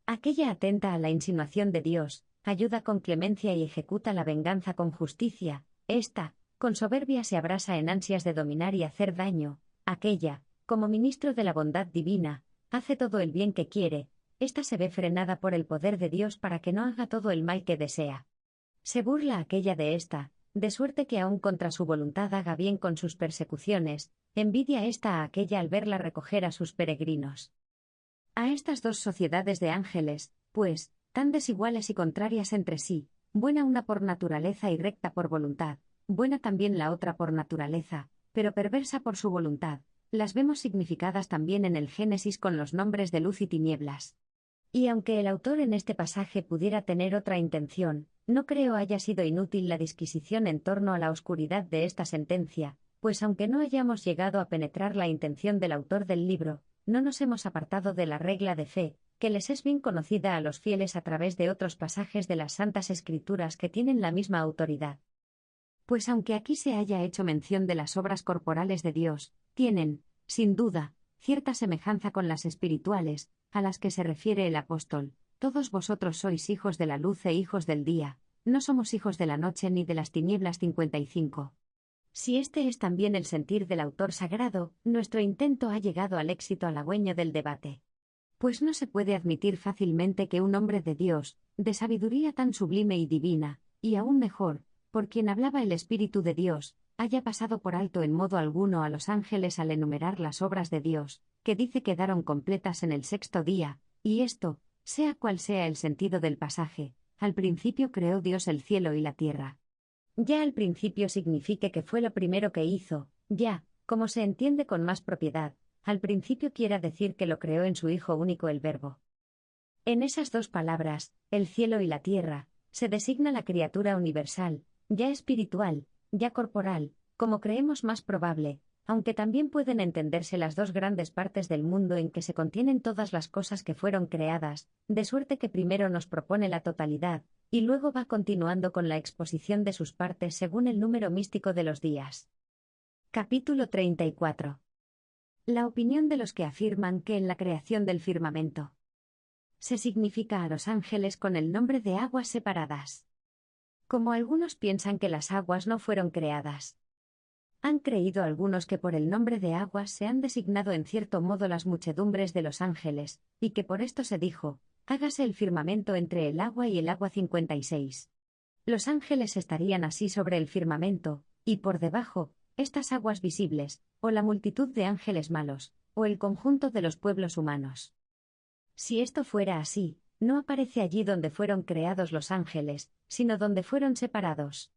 Aquella atenta a la insinuación de Dios, ayuda con clemencia y ejecuta la venganza con justicia; esta, con soberbia se abrasa en ansias de dominar y hacer daño; aquella, como ministro de la bondad divina, hace todo el bien que quiere; esta se ve frenada por el poder de Dios para que no haga todo el mal que desea. Se burla aquella de esta, de suerte que aun contra su voluntad haga bien con sus persecuciones; envidia esta a aquella al verla recoger a sus peregrinos. A estas dos sociedades de ángeles, pues, tan desiguales y contrarias entre sí, buena una por naturaleza y recta por voluntad, buena también la otra por naturaleza, pero perversa por su voluntad, las vemos significadas también en el Génesis con los nombres de luz y tinieblas. Y aunque el autor en este pasaje pudiera tener otra intención, no creo haya sido inútil la disquisición en torno a la oscuridad de esta sentencia, pues aunque no hayamos llegado a penetrar la intención del autor del libro, no nos hemos apartado de la regla de fe, que les es bien conocida a los fieles a través de otros pasajes de las Santas Escrituras que tienen la misma autoridad. Pues aunque aquí se haya hecho mención de las obras corporales de Dios, tienen, sin duda, cierta semejanza con las espirituales, a las que se refiere el apóstol. Todos vosotros sois hijos de la luz e hijos del día, no somos hijos de la noche ni de las tinieblas. 55. Si este es también el sentir del autor sagrado, nuestro intento ha llegado al éxito halagüeño del debate. Pues no se puede admitir fácilmente que un hombre de Dios, de sabiduría tan sublime y divina, y aún mejor, por quien hablaba el Espíritu de Dios, haya pasado por alto en modo alguno a los ángeles al enumerar las obras de Dios, que dice quedaron completas en el sexto día, y esto, sea cual sea el sentido del pasaje, al principio creó Dios el cielo y la tierra. Ya al principio signifique que fue lo primero que hizo, ya, como se entiende con más propiedad, al principio quiera decir que lo creó en su Hijo único el Verbo. En esas dos palabras, el cielo y la tierra, se designa la criatura universal, ya espiritual, ya corporal, como creemos más probable, aunque también pueden entenderse las dos grandes partes del mundo en que se contienen todas las cosas que fueron creadas, de suerte que primero nos propone la totalidad, y luego va continuando con la exposición de sus partes según el número místico de los días. Capítulo 34. La opinión de los que afirman que en la creación del firmamento se significa a los ángeles con el nombre de aguas separadas. Como algunos piensan que las aguas no fueron creadas, han creído algunos que por el nombre de aguas se han designado en cierto modo las muchedumbres de los ángeles, y que por esto se dijo, hágase el firmamento entre el agua y el agua. 56. Los ángeles estarían así sobre el firmamento, y por debajo, estas aguas visibles, o la multitud de ángeles malos, o el conjunto de los pueblos humanos. Si esto fuera así, no aparece allí donde fueron creados los ángeles, sino donde fueron separados.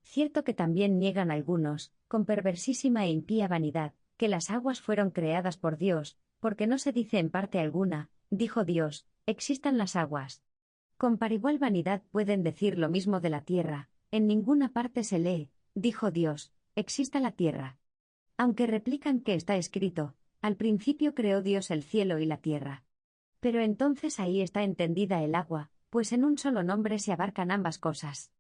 Cierto que también niegan algunos, con perversísima e impía vanidad, que las aguas fueron creadas por Dios, porque no se dice en parte alguna, dijo Dios, existan las aguas. Con par igual vanidad pueden decir lo mismo de la tierra, en ninguna parte se lee, dijo Dios, exista la tierra. Aunque replican que está escrito, al principio creó Dios el cielo y la tierra. Pero entonces ahí está entendida el agua, pues en un solo nombre se abarcan ambas cosas.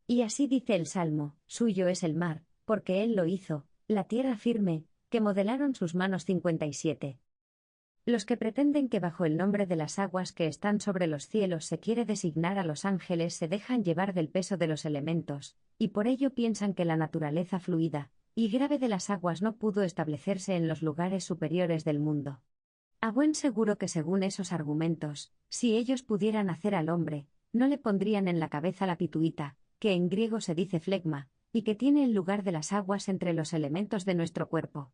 Y así dice el Salmo, suyo es el mar, porque él lo hizo, la tierra firme, que modelaron sus manos. 57. Los que pretenden que bajo el nombre de las aguas que están sobre los cielos se quiere designar a los ángeles se dejan llevar del peso de los elementos, y por ello piensan que la naturaleza fluida y grave de las aguas no pudo establecerse en los lugares superiores del mundo. A buen seguro que según esos argumentos, si ellos pudieran hacer al hombre, no le pondrían en la cabeza la pituita, que en griego se dice flegma, y que tiene el lugar de las aguas entre los elementos de nuestro cuerpo.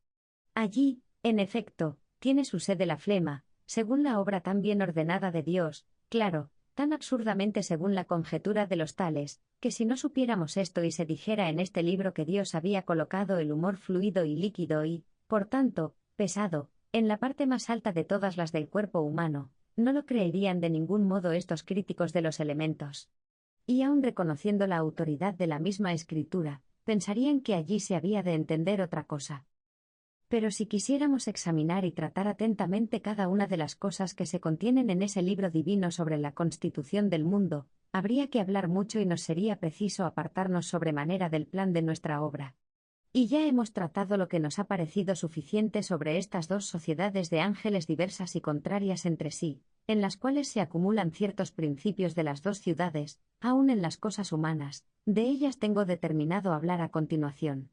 Allí, en efecto, tiene su sede la flema, según la obra tan bien ordenada de Dios, claro, tan absurdamente según la conjetura de los tales, que si no supiéramos esto y se dijera en este libro que Dios había colocado el humor fluido y líquido y, por tanto, pesado, en la parte más alta de todas las del cuerpo humano, no lo creerían de ningún modo estos críticos de los elementos. Y aun reconociendo la autoridad de la misma escritura, pensarían que allí se había de entender otra cosa. Pero si quisiéramos examinar y tratar atentamente cada una de las cosas que se contienen en ese libro divino sobre la constitución del mundo, habría que hablar mucho y nos sería preciso apartarnos sobremanera del plan de nuestra obra. Y ya hemos tratado lo que nos ha parecido suficiente sobre estas dos sociedades de ángeles diversas y contrarias entre sí, en las cuales se acumulan ciertos principios de las dos ciudades, aun en las cosas humanas. De ellas tengo determinado hablar a continuación.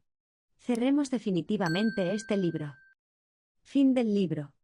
Cerremos definitivamente este libro. Fin del libro.